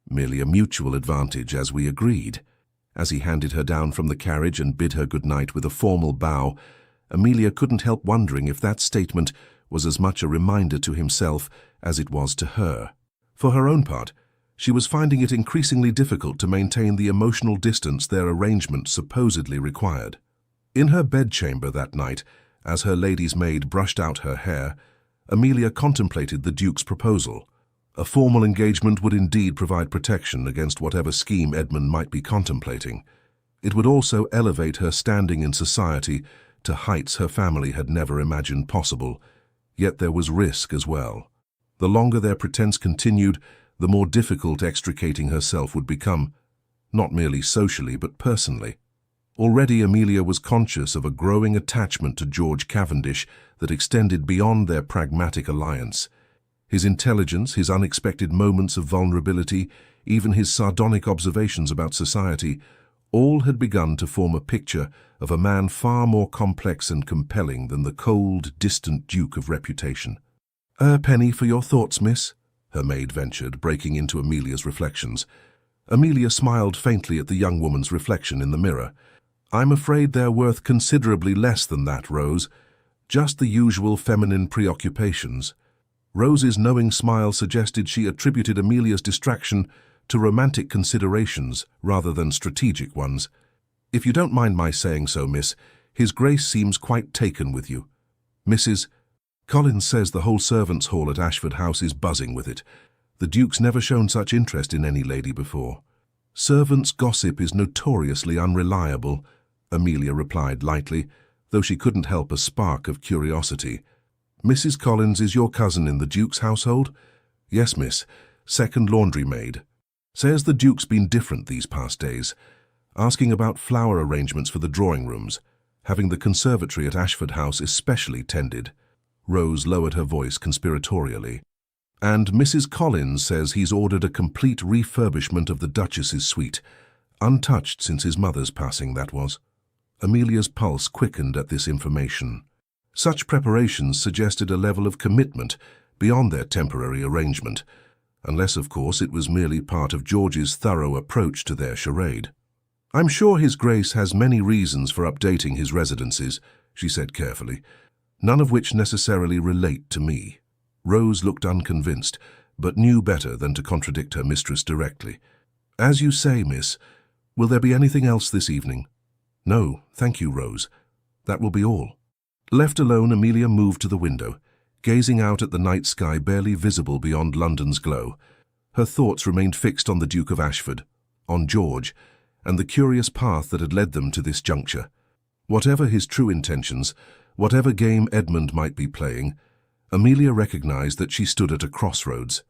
Speaker 1: "Merely a mutual advantage, as we agreed." As he handed her down from the carriage and bid her good night with a formal bow, Amelia couldn't help wondering if that statement was as much a reminder to himself as it was to her. For her own part, she was finding it increasingly difficult to maintain the emotional distance their arrangement supposedly required. In her bedchamber that night, as her lady's maid brushed out her hair, Amelia contemplated the Duke's proposal. A formal engagement would indeed provide protection against whatever scheme Edmund might be contemplating. It would also elevate her standing in society to heights her family had never imagined possible. Yet there was risk as well. The longer their pretense continued, the more difficult extricating herself would become, not merely socially but personally. Already Amelia was conscious of a growing attachment to George Cavendish that extended beyond their pragmatic alliance. His intelligence, his unexpected moments of vulnerability, even his sardonic observations about society, all had begun to form a picture of a man far more complex and compelling than the cold, distant Duke of reputation. "A penny for your thoughts, miss," her maid ventured, breaking into Amelia's reflections. Amelia smiled faintly at the young woman's reflection in the mirror. "I'm afraid they're worth considerably less than that, Rose. Just the usual feminine preoccupations." Rose's knowing smile suggested she attributed Amelia's distraction to romantic considerations rather than strategic ones. "If you don't mind my saying so, miss, His Grace seems quite taken with you. Mrs. Collins says the whole servants' hall at Ashford House is buzzing with it. The Duke's never shown such interest in any lady before." "Servants' gossip is notoriously unreliable," Amelia replied lightly, though she couldn't help a spark of curiosity. "Mrs. Collins is your cousin in the Duke's household?" "Yes, miss. Second laundry maid. Says the Duke's been different these past days, asking about flower arrangements for the drawing rooms, having the conservatory at Ashford House especially tended." Rose lowered her voice conspiratorially. "And Mrs. Collins says he's ordered a complete refurbishment of the Duchess's suite, untouched since his mother's passing, that was." Amelia's pulse quickened at this information. Such preparations suggested a level of commitment beyond their temporary arrangement, unless, of course, it was merely part of George's thorough approach to their charade. "I'm sure His Grace has many reasons for updating his residences," she said carefully, "none of which necessarily relate to me." Rose looked unconvinced, but knew better than to contradict her mistress directly. "As you say, miss. Will there be anything else this evening?" "No, thank you, Rose. That will be all." Left alone, Amelia moved to the window, gazing out at the night sky barely visible beyond London's glow. Her thoughts remained fixed on the Duke of Ashford, on George, and the curious path that had led them to this juncture. Whatever his true intentions, whatever game Edmund might be playing, Amelia recognized that she stood at a crossroads.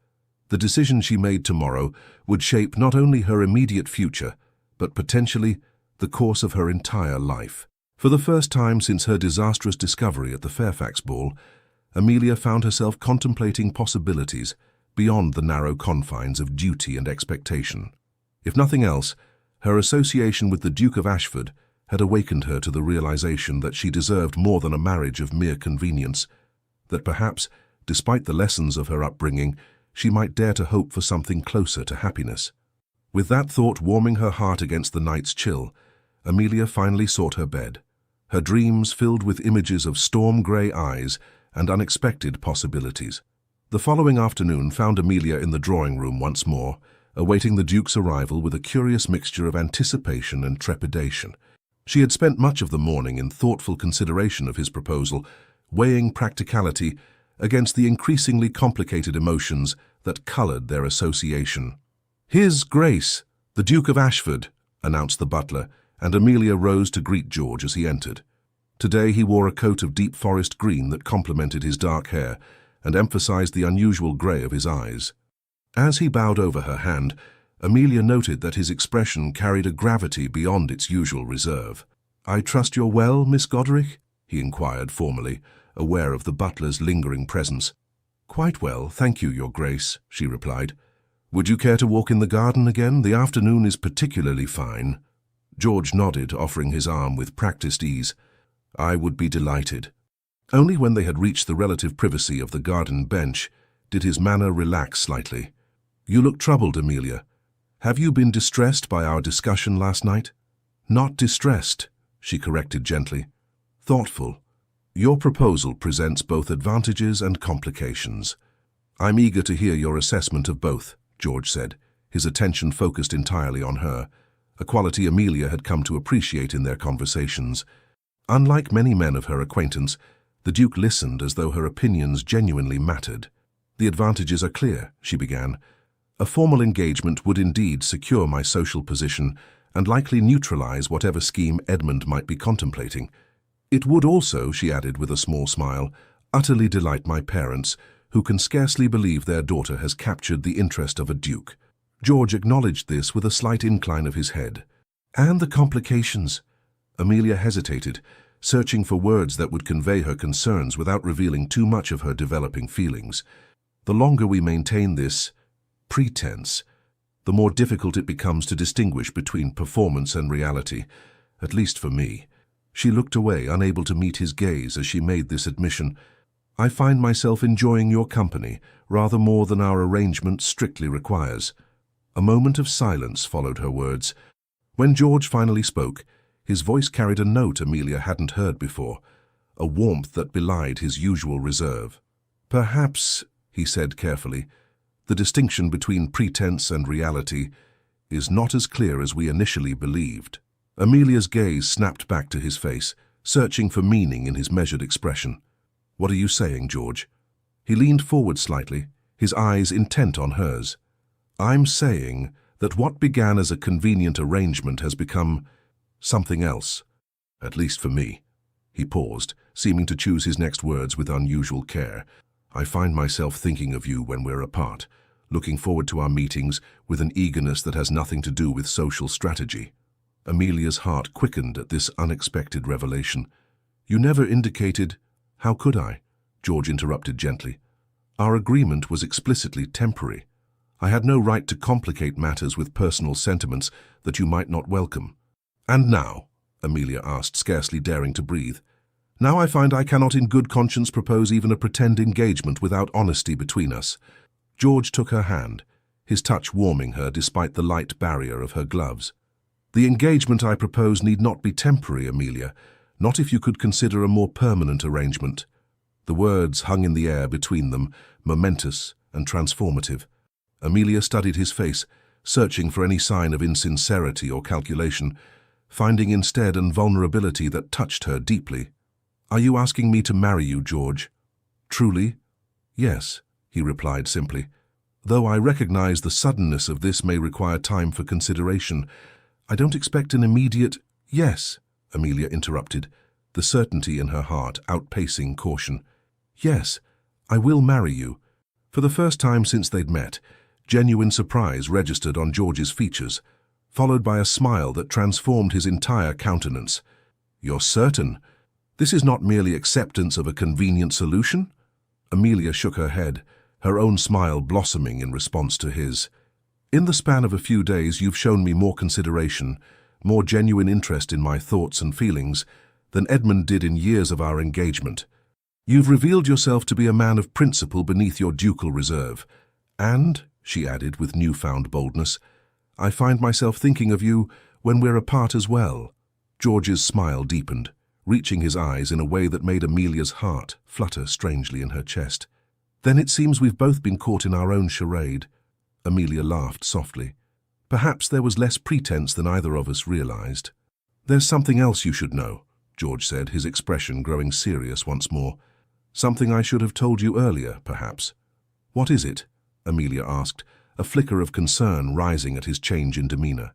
Speaker 1: The decision she made tomorrow would shape not only her immediate future, but potentially the course of her entire life. For the first time since her disastrous discovery at the Fairfax ball, Amelia found herself contemplating possibilities beyond the narrow confines of duty and expectation. If nothing else, her association with the Duke of Ashford had awakened her to the realization that she deserved more than a marriage of mere convenience, that perhaps, despite the lessons of her upbringing, she might dare to hope for something closer to happiness. With that thought warming her heart against the night's chill, Amelia finally sought her bed, her dreams filled with images of storm-grey eyes and unexpected possibilities. The following afternoon found Amelia in the drawing-room once more, awaiting the Duke's arrival with a curious mixture of anticipation and trepidation. She had spent much of the morning in thoughtful consideration of his proposal, weighing practicality against the increasingly complicated emotions that coloured their association. "His Grace, the Duke of Ashford," announced the butler, and Amelia rose to greet George as he entered. Today he wore a coat of deep forest green that complemented his dark hair and emphasized the unusual grey of his eyes. As he bowed over her hand, Amelia noted that his expression carried a gravity beyond its usual reserve. "I trust you're well, Miss Goderic?" he inquired formally, aware of the butler's lingering presence. "Quite well, thank you, Your Grace," she replied. "Would you care to walk in the garden again? The afternoon is particularly fine." George nodded, offering his arm with practiced ease. "I would be delighted." Only when they had reached the relative privacy of the garden bench did his manner relax slightly. "You look troubled, Amelia. Have you been distressed by our discussion last night?" "Not distressed," she corrected gently. "Thoughtful. Your proposal presents both advantages and complications." "I'm eager to hear your assessment of both," George said, his attention focused entirely on her, a quality Amelia had come to appreciate in their conversations. Unlike many men of her acquaintance, the Duke listened as though her opinions genuinely mattered. "The advantages are clear," she began. "A formal engagement would indeed secure my social position and likely neutralize whatever scheme Edmund might be contemplating. It would also," she added with a small smile, "utterly delight my parents, who can scarcely believe their daughter has captured the interest of a duke." George acknowledged this with a slight incline of his head. "And the complications?" Amelia hesitated, searching for words that would convey her concerns without revealing too much of her developing feelings. "The longer we maintain this pretense, the more difficult it becomes to distinguish between performance and reality, at least for me." She looked away, unable to meet his gaze as she made this admission. "I find myself enjoying your company rather more than our arrangement strictly requires." A moment of silence followed her words. When George finally spoke, his voice carried a note Amelia hadn't heard before, a warmth that belied his usual reserve. "Perhaps," he said carefully, "the distinction between pretense and reality is not as clear as we initially believed." Amelia's gaze snapped back to his face, searching for meaning in his measured expression. "What are you saying, George?" He leaned forward slightly, his eyes intent on hers. "I'm saying that what began as a convenient arrangement has become something else, at least for me." He paused, seeming to choose his next words with unusual care. "I find myself thinking of you when we're apart, looking forward to our meetings with an eagerness that has nothing to do with social strategy." Amelia's heart quickened at this unexpected revelation. "You never indicated—" "How could I?" George interrupted gently. "Our agreement was explicitly temporary. I had no right to complicate matters with personal sentiments that you might not welcome." "And now?" Amelia asked, scarcely daring to breathe. "Now I find I cannot in good conscience propose even a pretend engagement without honesty between us." George took her hand, his touch warming her despite the light barrier of her gloves. "The engagement I propose need not be temporary, Amelia, not if you could consider a more permanent arrangement." The words hung in the air between them, momentous and transformative. Amelia studied his face, searching for any sign of insincerity or calculation, finding instead an vulnerability that touched her deeply. "Are you asking me to marry you, George?" "Truly?" "Yes," he replied simply. "Though I recognize the suddenness of this may require time for consideration, I don't expect an immediate—" "Yes," Amelia interrupted, the certainty in her heart outpacing caution. "Yes, I will marry you." For the first time since they'd met, genuine surprise registered on George's features, followed by a smile that transformed his entire countenance. "You're certain? This is not merely acceptance of a convenient solution?" Amelia shook her head, her own smile blossoming in response to his. "In the span of a few days, you've shown me more consideration, more genuine interest in my thoughts and feelings than Edmund did in years of our engagement. You've revealed yourself to be a man of principle beneath your ducal reserve. And," she added with newfound boldness, "I find myself thinking of you when we're apart as well." George's smile deepened, reaching his eyes in a way that made Amelia's heart flutter strangely in her chest. "Then it seems we've both been caught in our own charade." Amelia laughed softly. "Perhaps there was less pretense than either of us realized." "There's something else you should know," George said, his expression growing serious once more. "Something I should have told you earlier, perhaps." "What is it?" Amelia asked, a flicker of concern rising at his change in demeanor.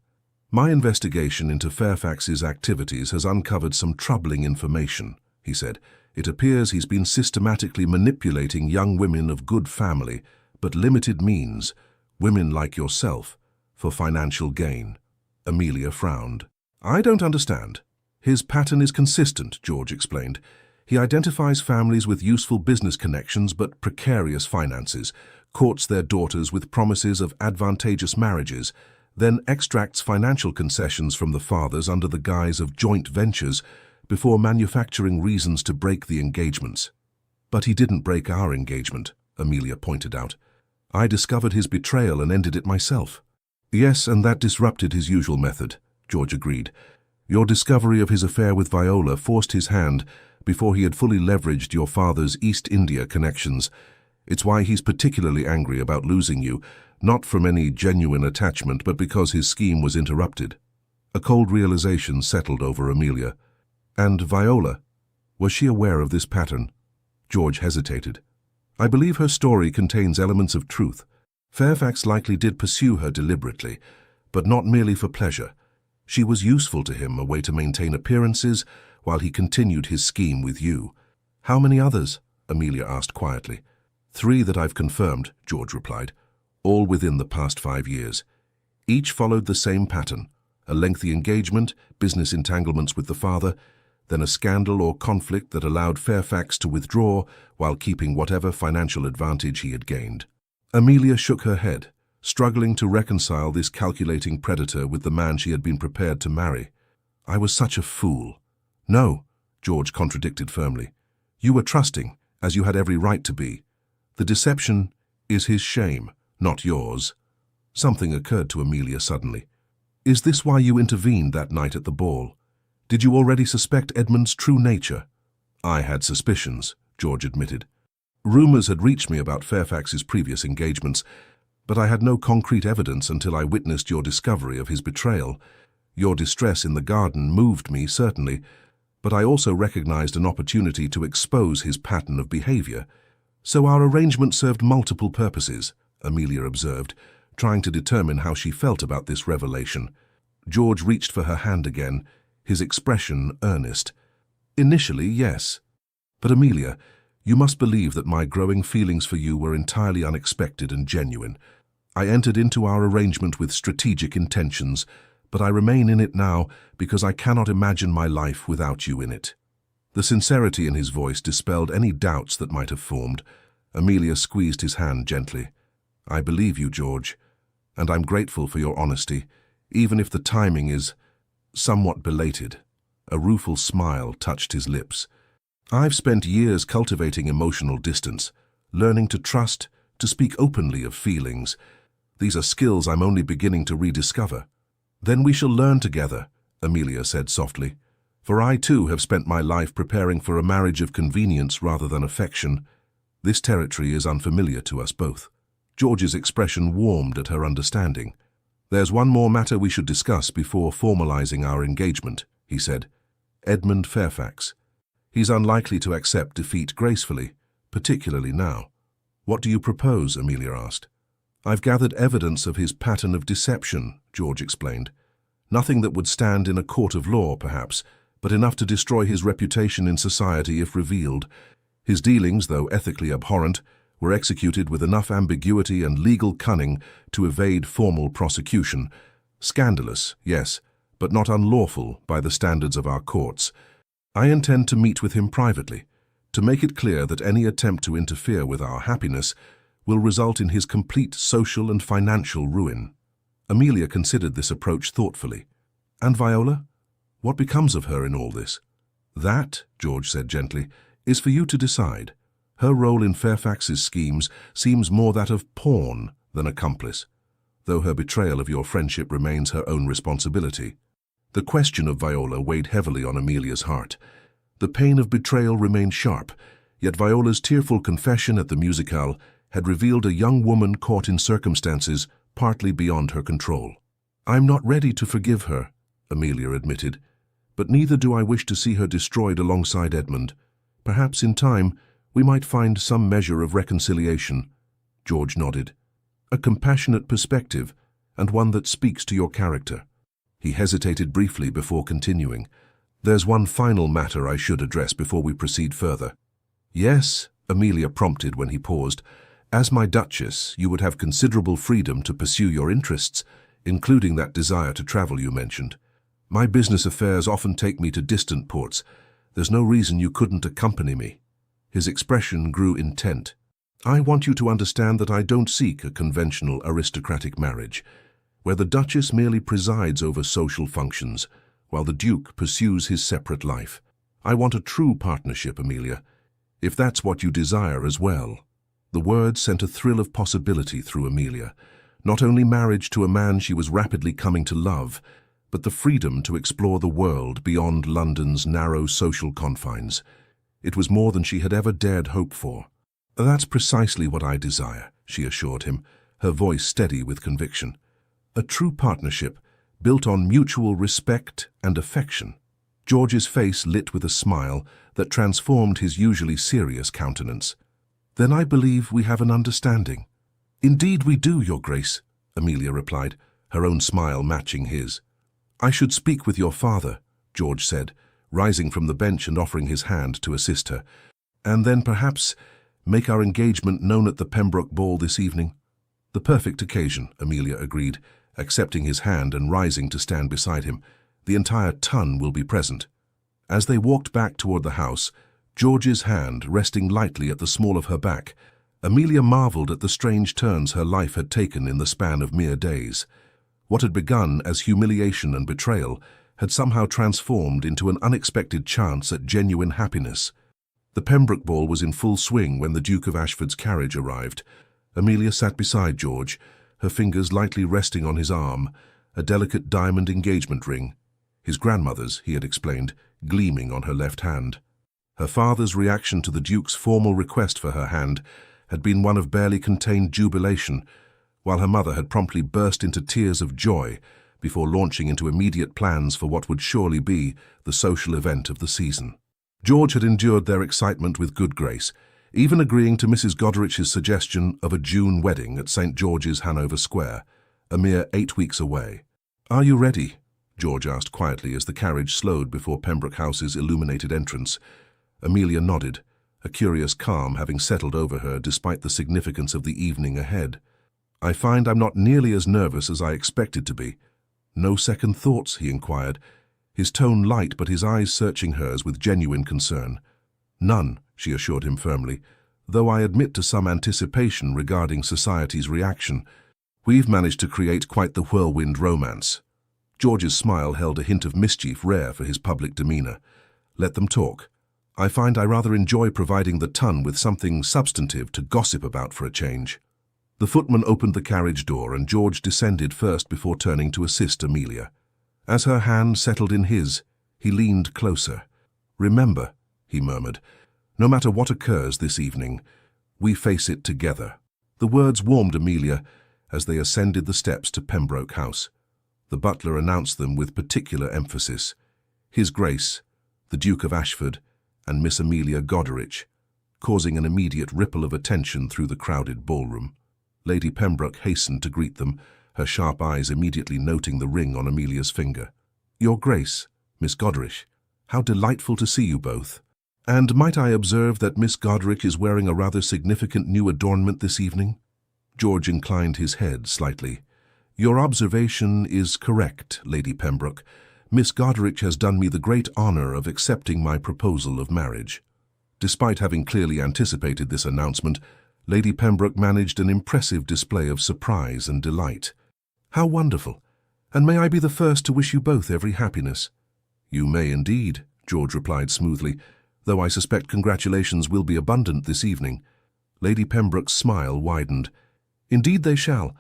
Speaker 1: My investigation into Fairfax's activities has uncovered some troubling information, he said. It appears he's been systematically manipulating young women of good family, but limited means, women like yourself, for financial gain. Amelia frowned. I don't understand. His pattern is consistent, George explained. He identifies families with useful business connections but precarious finances, courts their daughters with promises of advantageous marriages, then extracts financial concessions from the fathers under the guise of joint ventures before manufacturing reasons to break the engagements. But he didn't break our engagement, Amelia pointed out. I discovered his betrayal and ended it myself. Yes, and that disrupted his usual method, George agreed. Your discovery of his affair with Viola forced his hand before he had fully leveraged your father's East India connections. It's why he's particularly angry about losing you, not from any genuine attachment, but because his scheme was interrupted. A cold realization settled over Amelia. And Viola, was she aware of this pattern? George hesitated. I believe her story contains elements of truth. Fairfax likely did pursue her deliberately, but not merely for pleasure. She was useful to him, a way to maintain appearances while he continued his scheme with you. How many others? Amelia asked quietly. 3 that I've confirmed, George replied, all within the past 5 years. Each followed the same pattern, a lengthy engagement, business entanglements with the father, then a scandal or conflict that allowed Fairfax to withdraw while keeping whatever financial advantage he had gained. Amelia shook her head, struggling to reconcile this calculating predator with the man she had been prepared to marry. I was such a fool. No, George contradicted firmly. You were trusting, as you had every right to be. The deception is his shame, not yours. Something occurred to Amelia suddenly. Is this why you intervened that night at the ball? Did you already suspect Edmund's true nature? I had suspicions, George admitted. Rumors had reached me about Fairfax's previous engagements, but I had no concrete evidence until I witnessed your discovery of his betrayal. Your distress in the garden moved me, certainly, but I also recognized an opportunity to expose his pattern of behavior. So our arrangement served multiple purposes, Amelia observed, trying to determine how she felt about this revelation. George reached for her hand again, his expression earnest. Initially, yes. But Amelia, you must believe that my growing feelings for you were entirely unexpected and genuine. I entered into our arrangement with strategic intentions, but I remain in it now because I cannot imagine my life without you in it. The sincerity in his voice dispelled any doubts that might have formed. Amelia squeezed his hand gently. I believe you, George, and I'm grateful for your honesty, even if the timing is somewhat belated. A rueful smile touched his lips. I've spent years cultivating emotional distance, learning to trust, to speak openly of feelings. These are skills I'm only beginning to rediscover. Then we shall learn together, Amelia said softly. For I too have spent my life preparing for a marriage of convenience rather than affection. This territory is unfamiliar to us both. George's expression warmed at her understanding. There's one more matter we should discuss before formalizing our engagement, he said. Edmund Fairfax. He's unlikely to accept defeat gracefully, particularly now. What do you propose? Amelia asked. I've gathered evidence of his pattern of deception, George explained. Nothing that would stand in a court of law, perhaps, but enough to destroy his reputation in society if revealed. His dealings, though ethically abhorrent, were executed with enough ambiguity and legal cunning to evade formal prosecution. Scandalous, yes, but not unlawful by the standards of our courts. I intend to meet with him privately, to make it clear that any attempt to interfere with our happiness will result in his complete social and financial ruin. Amelia considered this approach thoughtfully. And Viola? What becomes of her in all this? That, George said gently, is for you to decide. Her role in Fairfax's schemes seems more that of pawn than accomplice, though her betrayal of your friendship remains her own responsibility. The question of Viola weighed heavily on Amelia's heart. The pain of betrayal remained sharp, yet Viola's tearful confession at the musicale had revealed a young woman caught in circumstances partly beyond her control. I'm not ready to forgive her, Amelia admitted, but neither do I wish to see her destroyed alongside Edmund. Perhaps in time we might find some measure of reconciliation. George nodded. A compassionate perspective, and one that speaks to your character. He hesitated briefly before continuing. "There's one final matter I should address before we proceed further." "Yes," Amelia prompted when he paused. "As my Duchess, you would have considerable freedom to pursue your interests, including that desire to travel you mentioned. My business affairs often take me to distant ports. There's no reason you couldn't accompany me." His expression grew intent. "I want you to understand that I don't seek a conventional aristocratic marriage, where the Duchess merely presides over social functions, while the Duke pursues his separate life. I want a true partnership, Amelia, if that's what you desire as well." The word sent a thrill of possibility through Amelia. Not only marriage to a man she was rapidly coming to love, but the freedom to explore the world beyond London's narrow social confines. It was more than she had ever dared hope for. "That's precisely what I desire," she assured him, her voice steady with conviction. "A true partnership built on mutual respect and affection." George's face lit with a smile that transformed his usually serious countenance. "Then I believe we have an understanding." "Indeed we do, Your Grace," Amelia replied, her own smile matching his. "I should speak with your father," George said, rising from the bench and offering his hand to assist her. "And then perhaps make our engagement known at the Pembroke ball this evening." "The perfect occasion," Amelia agreed, accepting his hand and rising to stand beside him. "The entire ton will be present." As they walked back toward the house, George's hand resting lightly at the small of her back, Amelia marveled at the strange turns her life had taken in the span of mere days. What had begun as humiliation and betrayal had somehow transformed into an unexpected chance at genuine happiness. The Pembroke ball was in full swing when the Duke of Ashford's carriage arrived. Amelia sat beside George, her fingers lightly resting on his arm, a delicate diamond engagement ring, his grandmother's, he had explained, gleaming on her left hand. Her father's reaction to the Duke's formal request for her hand had been one of barely contained jubilation, while her mother had promptly burst into tears of joy before launching into immediate plans for what would surely be the social event of the season. George had endured their excitement with good grace, even agreeing to Mrs. Goderic's suggestion of a June wedding at St. George's, Hanover Square, a mere 8 weeks away. "Are you ready?" George asked quietly as the carriage slowed before Pembroke House's illuminated entrance. Amelia nodded, a curious calm having settled over her despite the significance of the evening ahead. "I find I'm not nearly as nervous as I expected to be." "No second thoughts?" he inquired, his tone light but his eyes searching hers with genuine concern. "None," she assured him firmly, "though I admit to some anticipation regarding society's reaction. We've managed to create quite the whirlwind romance." George's smile held a hint of mischief rare for his public demeanor. "Let them talk. I find I rather enjoy providing the ton with something substantive to gossip about for a change." The footman opened the carriage door and George descended first before turning to assist Amelia. As her hand settled in his, he leaned closer. "Remember," he murmured, "no matter what occurs this evening, we face it together." The words warmed Amelia as they ascended the steps to Pembroke House. The butler announced them with particular emphasis. His Grace, the Duke of Ashford, and Miss Amelia Goderic, causing an immediate ripple of attention through the crowded ballroom. Lady Pembroke hastened to greet them, her sharp eyes immediately noting the ring on Amelia's finger. "Your Grace, Miss Goderic, how delightful to see you both. And might I observe that Miss Goderic is wearing a rather significant new adornment this evening?" George inclined his head slightly. "Your observation is correct, Lady Pembroke. Miss Goderic has done me the great honor of accepting my proposal of marriage." Despite having clearly anticipated this announcement, Lady Pembroke managed an impressive display of surprise and delight. "How wonderful! And may I be the first to wish you both every happiness?" "You may indeed," George replied smoothly, "though I suspect congratulations will be abundant this evening." Lady Pembroke's smile widened. "Indeed they shall.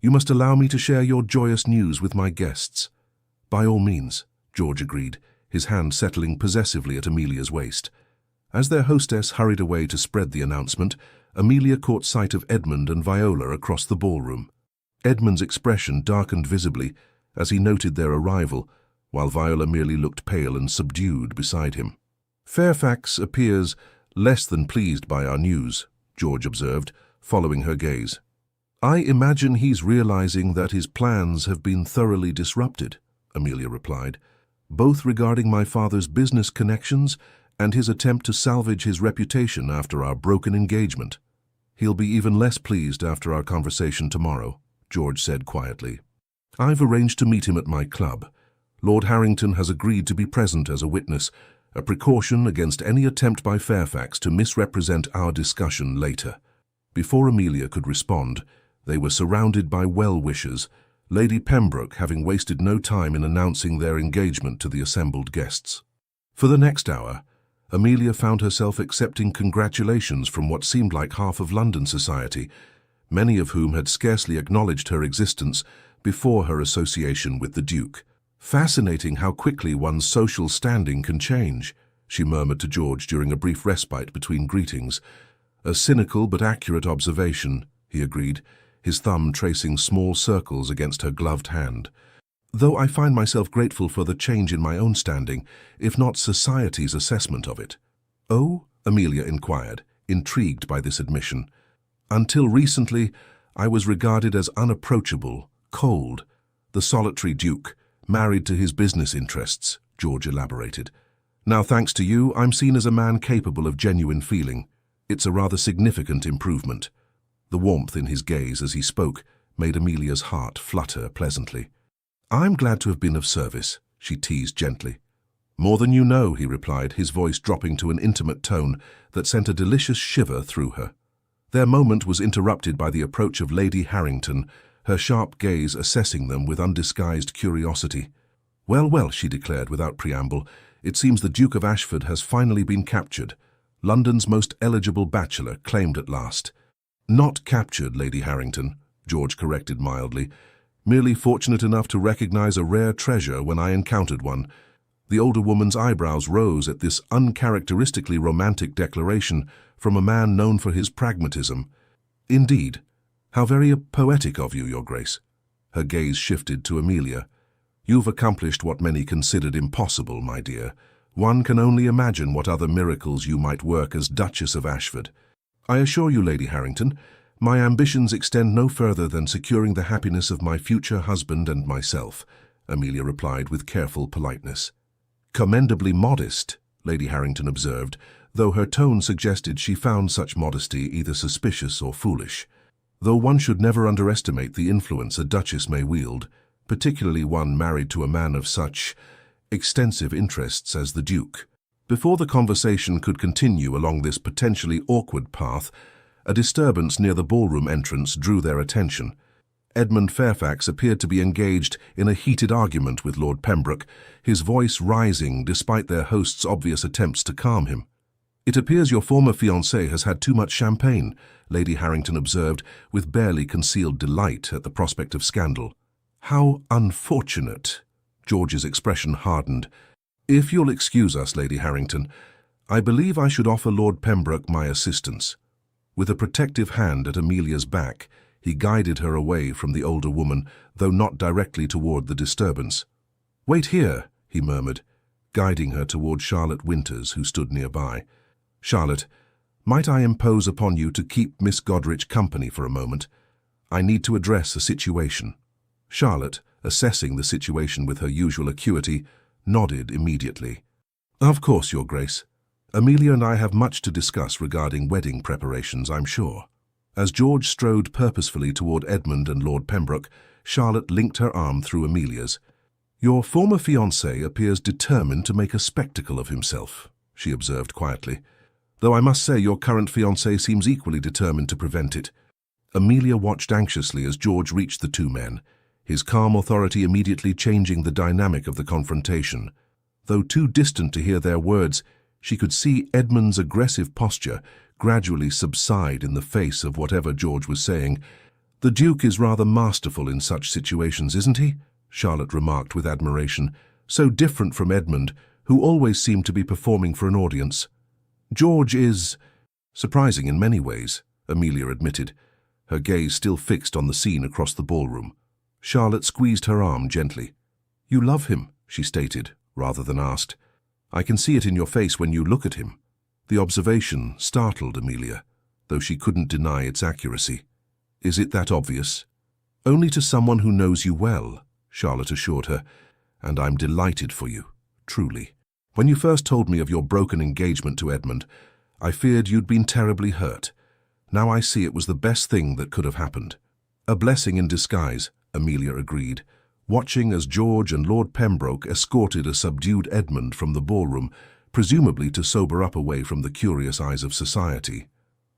Speaker 1: You must allow me to share your joyous news with my guests." "By all means," George agreed, his hand settling possessively at Amelia's waist. As their hostess hurried away to spread the announcement, Amelia caught sight of Edmund and Viola across the ballroom. Edmund's expression darkened visibly as he noted their arrival, while Viola merely looked pale and subdued beside him. "Fairfax appears less than pleased by our news," George observed, following her gaze. "I imagine he's realizing that his plans have been thoroughly disrupted," Amelia replied, "both regarding my father's business connections and his attempt to salvage his reputation after our broken engagement." "He'll be even less pleased after our conversation tomorrow," George said quietly. "I've arranged to meet him at my club. Lord Harrington has agreed to be present as a witness, a precaution against any attempt by Fairfax to misrepresent our discussion later." Before Amelia could respond, they were surrounded by well-wishers, Lady Pembroke having wasted no time in announcing their engagement to the assembled guests. For the next hour, Amelia found herself accepting congratulations from what seemed like half of London society, many of whom had scarcely acknowledged her existence before her association with the Duke. "Fascinating how quickly one's social standing can change," she murmured to George during a brief respite between greetings. "A cynical but accurate observation," he agreed, his thumb tracing small circles against her gloved hand. "Though I find myself grateful for the change in my own standing, if not society's assessment of it." "Oh?" Amelia inquired, intrigued by this admission. "Until recently, I was regarded as unapproachable, cold. The solitary Duke, married to his business interests," George elaborated. "Now, thanks to you, I'm seen as a man capable of genuine feeling. It's a rather significant improvement." The warmth in his gaze as he spoke made Amelia's heart flutter pleasantly. "I'm glad to have been of service," she teased gently. "More than you know," he replied, his voice dropping to an intimate tone that sent a delicious shiver through her. Their moment was interrupted by the approach of Lady Harrington, her sharp gaze assessing them with undisguised curiosity. "Well, well," she declared without preamble, "it seems the Duke of Ashford has finally been captured. London's most eligible bachelor, claimed at last." "Not captured, Lady Harrington," George corrected mildly. "Merely fortunate enough to recognize a rare treasure when I encountered one." The older woman's eyebrows rose at this uncharacteristically romantic declaration from a man known for his pragmatism. "Indeed. How very poetic of you, Your Grace." Her gaze shifted to Amelia. "You've accomplished what many considered impossible, my dear. One can only imagine what other miracles you might work as Duchess of Ashford." "I assure you, Lady Harrington, my ambitions extend no further than securing the happiness of my future husband and myself," Amelia replied with careful politeness. "Commendably modest," Lady Harrington observed, though her tone suggested she found such modesty either suspicious or foolish. "Though one should never underestimate the influence a duchess may wield, particularly one married to a man of such extensive interests as the Duke." Before the conversation could continue along this potentially awkward path, a disturbance near the ballroom entrance drew their attention. Edmund Fairfax appeared to be engaged in a heated argument with Lord Pembroke, his voice rising despite their host's obvious attempts to calm him. "It appears your former fiancé has had too much champagne," Lady Harrington observed with barely concealed delight at the prospect of scandal. "How unfortunate!" George's expression hardened. "If you'll excuse us, Lady Harrington, I believe I should offer Lord Pembroke my assistance." With a protective hand at Amelia's back, he guided her away from the older woman, though not directly toward the disturbance. "Wait here," he murmured, guiding her toward Charlotte Winters, who stood nearby. "Charlotte, might I impose upon you to keep Miss Godrich company for a moment? I need to address a situation." Charlotte, assessing the situation with her usual acuity, nodded immediately. "Of course, Your Grace. Amelia and I have much to discuss regarding wedding preparations, I'm sure." As George strode purposefully toward Edmund and Lord Pembroke, Charlotte linked her arm through Amelia's. "Your former fiancé appears determined to make a spectacle of himself," she observed quietly. "Though I must say your current fiancé seems equally determined to prevent it." Amelia watched anxiously as George reached the two men, his calm authority immediately changing the dynamic of the confrontation. Though too distant to hear their words, she could see Edmund's aggressive posture gradually subside in the face of whatever George was saying. "The Duke is rather masterful in such situations, isn't he?" Charlotte remarked with admiration. "So different from Edmund, who always seemed to be performing for an audience." "George is surprising in many ways," Amelia admitted, her gaze still fixed on the scene across the ballroom. Charlotte squeezed her arm gently. "You love him," she stated, rather than asked. "I can see it in your face when you look at him." The observation startled Amelia, though she couldn't deny its accuracy. "Is it that obvious?" "Only to someone who knows you well," Charlotte assured her. and I'm delighted for you, truly. When you first told me of your broken engagement to Edmund, I feared you'd been terribly hurt. Now I see it was the best thing that could have happened." "A blessing in disguise," Amelia agreed, watching as George and Lord Pembroke escorted a subdued Edmund from the ballroom, presumably to sober up away from the curious eyes of society.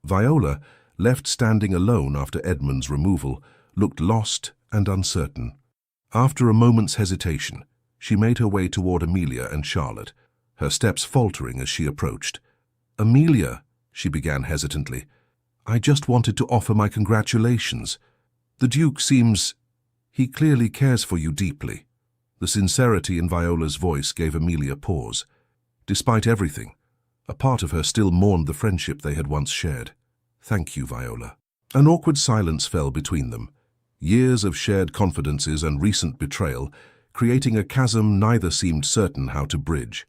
Speaker 1: Viola, left standing alone after Edmund's removal, looked lost and uncertain. After a moment's hesitation, she made her way toward Amelia and Charlotte, her steps faltering as she approached. "Amelia," she began hesitantly, "I just wanted to offer my congratulations. The Duke seems... he clearly cares for you deeply." The sincerity in Viola's voice gave Amelia pause. Despite everything, a part of her still mourned the friendship they had once shared. "Thank you, Viola." An awkward silence fell between them, years of shared confidences and recent betrayal, creating a chasm neither seemed certain how to bridge.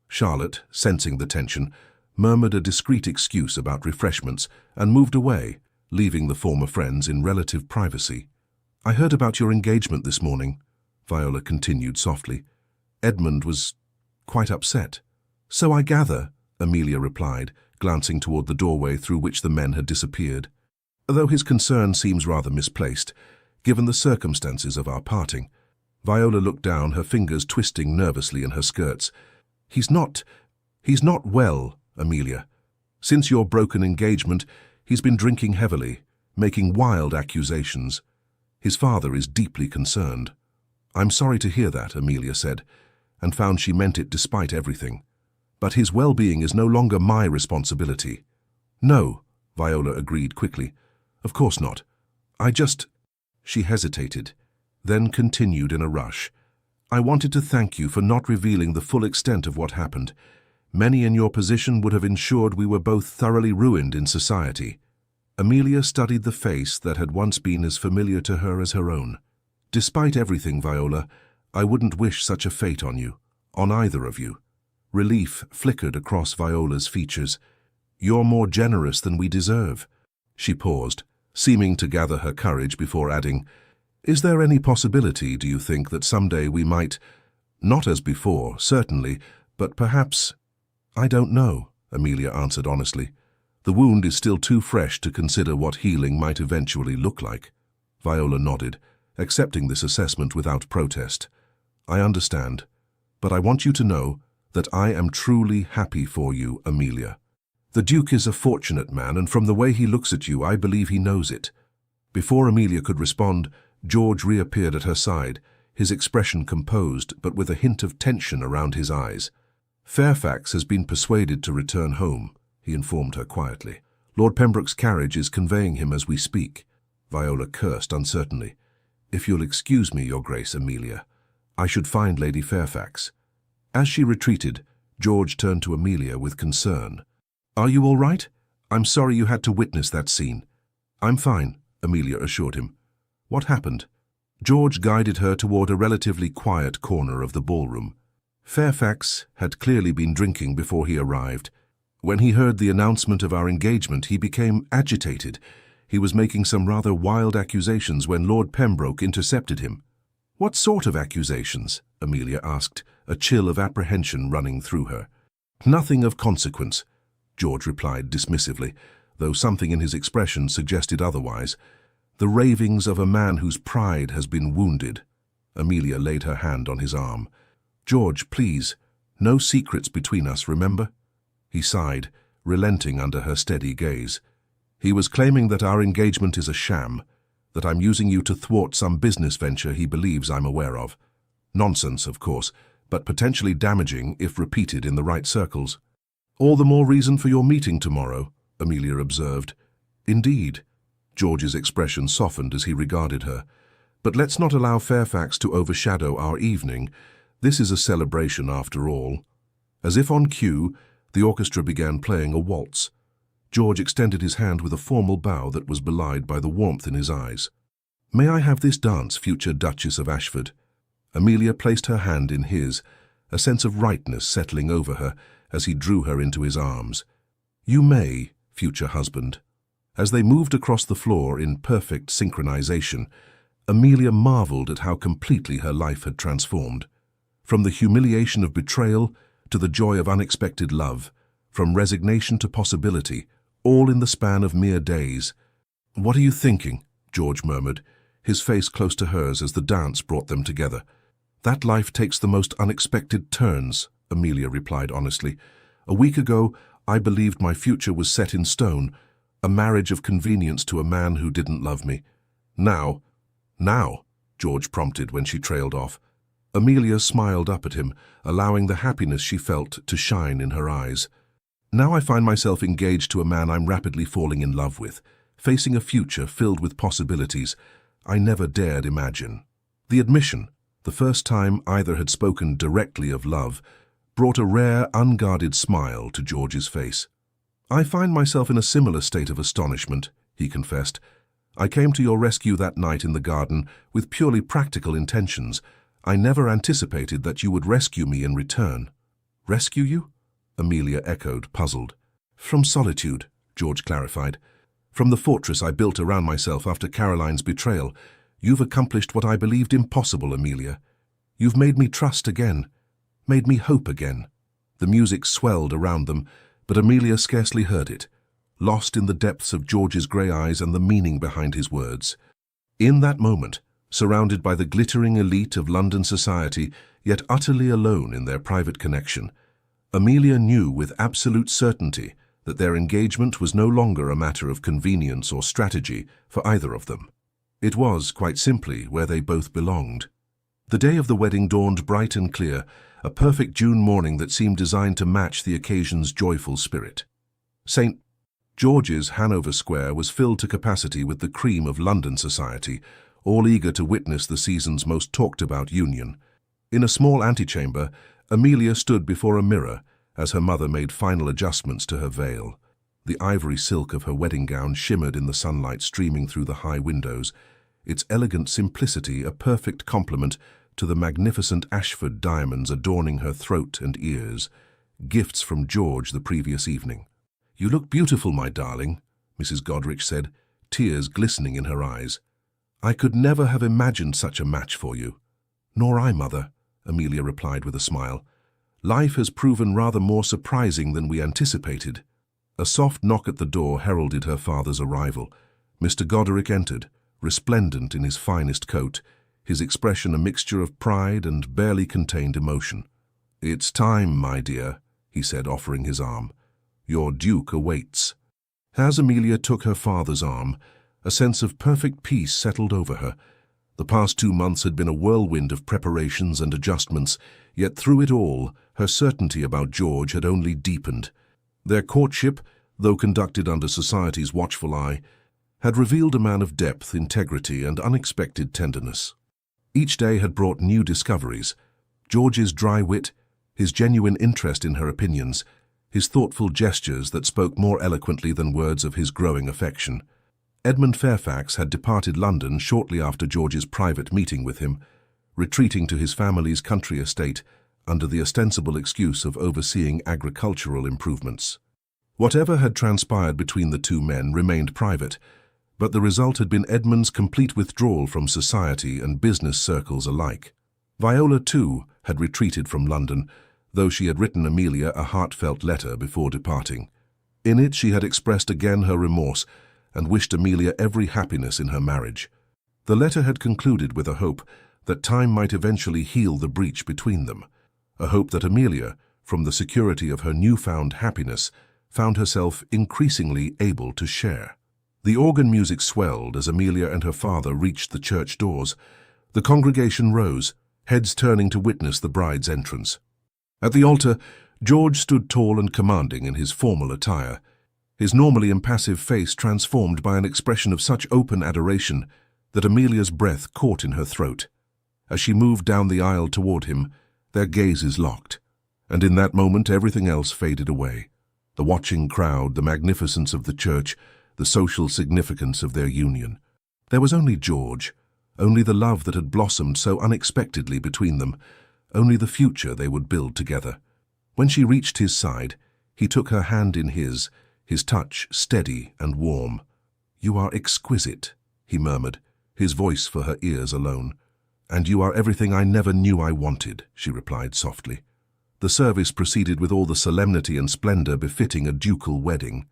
Speaker 1: Charlotte, sensing the tension, murmured a discreet excuse about refreshments and moved away, leaving the former friends in relative privacy. "I heard about your engagement this morning," Viola continued softly. "Edmund was quite upset." "So I gather," Amelia replied, glancing toward the doorway through which the men had disappeared. "Though his concern seems rather misplaced, given the circumstances of our parting." Viola looked down, her fingers twisting nervously in her skirts. He's not well, Amelia. Since your broken engagement, he's been drinking heavily, making wild accusations. His father is deeply concerned." "I'm sorry to hear that," Amelia said, and found she meant it despite everything. "But his well-being is no longer my responsibility." "No," Viola agreed quickly. "Of course not. She hesitated, then continued in a rush. "I wanted to thank you for not revealing the full extent of what happened. Many in your position would have ensured we were both thoroughly ruined in society." Amelia studied the face that had once been as familiar to her as her own. "Despite everything, Viola, I wouldn't wish such a fate on you, on either of you." Relief flickered across Viola's features. "You're more generous than we deserve." She paused, seeming to gather her courage before adding, "Is there any possibility, do you think, that someday we might, not as before, certainly, but perhaps—" "I don't know," Amelia answered honestly. "The wound is still too fresh to consider what healing might eventually look like." Viola nodded, accepting this assessment without protest. "I understand, but I want you to know that I am truly happy for you, Amelia. The Duke is a fortunate man, and from the way he looks at you, I believe he knows it." Before Amelia could respond, George reappeared at her side, his expression composed, but with a hint of tension around his eyes. "Fairfax has been persuaded to return home," he informed her quietly. "Lord Pembroke's carriage is conveying him as we speak." Viola cursed uncertainly. "If you'll excuse me, Your Grace, Amelia, I should find Lady Fairfax." As she retreated, George turned to Amelia with concern. "Are you all right? I'm sorry you had to witness that scene." "I'm fine," Amelia assured him. "What happened?" George guided her toward a relatively quiet corner of the ballroom. "Fairfax had clearly been drinking before he arrived. When he heard the announcement of our engagement, he became agitated. He was making some rather wild accusations when Lord Pembroke intercepted him." "What sort of accusations?" Amelia asked, a chill of apprehension running through her. "Nothing of consequence," George replied dismissively, though something in his expression suggested otherwise. "The ravings of a man whose pride has been wounded." Amelia laid her hand on his arm. "George, please, no secrets between us, remember?" He sighed, relenting under her steady gaze. "He was claiming that our engagement is a sham, that I'm using you to thwart some business venture he believes I'm aware of. Nonsense, of course, but potentially damaging if repeated in the right circles." "All the more reason for your meeting tomorrow," Amelia observed. "Indeed." George's expression softened as he regarded her. "But let's not allow Fairfax to overshadow our evening. This is a celebration after all." As if on cue, the orchestra began playing a waltz. George extended his hand with a formal bow that was belied by the warmth in his eyes. "May I have this dance, future Duchess of Ashford?" Amelia placed her hand in his, a sense of rightness settling over her as he drew her into his arms. "You may, future husband." As they moved across the floor in perfect synchronization, Amelia marveled at how completely her life had transformed. From the humiliation of betrayal to the joy of unexpected love, from resignation to possibility, all in the span of mere days. "What are you thinking?" George murmured, his face close to hers as the dance brought them together. "That life takes the most unexpected turns," Amelia replied honestly. "A week ago, I believed my future was set in stone, a marriage of convenience to a man who didn't love me. Now, George prompted when she trailed off. Amelia smiled up at him, allowing the happiness she felt to shine in her eyes. "Now I find myself engaged to a man I'm rapidly falling in love with, facing a future filled with possibilities I never dared imagine." The admission, the first time either had spoken directly of love, brought a rare, unguarded smile to George's face. "I find myself in a similar state of astonishment," he confessed. "I came to your rescue that night in the garden with purely practical intentions. I never anticipated that you would rescue me in return." "Rescue you?" Amelia echoed, puzzled. "From solitude," George clarified. "From the fortress I built around myself after Caroline's betrayal. You've accomplished what I believed impossible, Amelia. You've made me trust again, made me hope again." The music swelled around them, but Amelia scarcely heard it, lost in the depths of George's grey eyes and the meaning behind his words. In that moment, surrounded by the glittering elite of London society, yet utterly alone in their private connection, Amelia knew with absolute certainty that their engagement was no longer a matter of convenience or strategy for either of them. It was, quite simply, where they both belonged. The day of the wedding dawned bright and clear, a perfect June morning that seemed designed to match the occasion's joyful spirit. St. George's, Hanover Square, was filled to capacity with the cream of London society, all eager to witness the season's most talked-about union. In a small antechamber, Amelia stood before a mirror as her mother made final adjustments to her veil. The ivory silk of her wedding gown shimmered in the sunlight streaming through the high windows, its elegant simplicity a perfect complement to the magnificent Ashford diamonds adorning her throat and ears, gifts from George the previous evening. "You look beautiful, my darling," Mrs. Goderich said, tears glistening in her eyes. "I could never have imagined such a match for you." "Nor I, Mother," Amelia replied with a smile. "Life has proven rather more surprising than we anticipated." A soft knock at the door heralded her father's arrival. Mr. Goderich entered, resplendent in his finest coat, his expression a mixture of pride and barely contained emotion. "It's time, my dear," he said, offering his arm. "Your Duke awaits." As Amelia took her father's arm, a sense of perfect peace settled over her. The past 2 months had been a whirlwind of preparations and adjustments, yet through it all, her certainty about George had only deepened. Their courtship, though conducted under society's watchful eye, had revealed a man of depth, integrity, and unexpected tenderness. Each day had brought new discoveries. George's dry wit, his genuine interest in her opinions, his thoughtful gestures that spoke more eloquently than words of his growing affection. Edmund Fairfax had departed London shortly after George's private meeting with him, retreating to his family's country estate under the ostensible excuse of overseeing agricultural improvements. Whatever had transpired between the two men remained private, but the result had been Edmund's complete withdrawal from society and business circles alike. Viola, too, had retreated from London, though she had written Amelia a heartfelt letter before departing. In it she had expressed again her remorse and wished Amelia every happiness in her marriage. The letter had concluded with a hope that time might eventually heal the breach between them, a hope that Amelia, from the security of her newfound happiness, found herself increasingly able to share. The organ music swelled as Amelia and her father reached the church doors. The congregation rose, heads turning to witness the bride's entrance. At the altar, George stood tall and commanding in his formal attire, his normally impassive face transformed by an expression of such open adoration that Amelia's breath caught in her throat. As she moved down the aisle toward him, their gazes locked, and in that moment everything else faded away. The watching crowd, the magnificence of the church, the social significance of their union. There was only George, only the love that had blossomed so unexpectedly between them, only the future they would build together. When she reached his side, he took her hand in his touch steady and warm. "You are exquisite," he murmured, his voice for her ears alone. "And you are everything I never knew I wanted," she replied softly. The service proceeded with all the solemnity and splendor befitting a ducal wedding.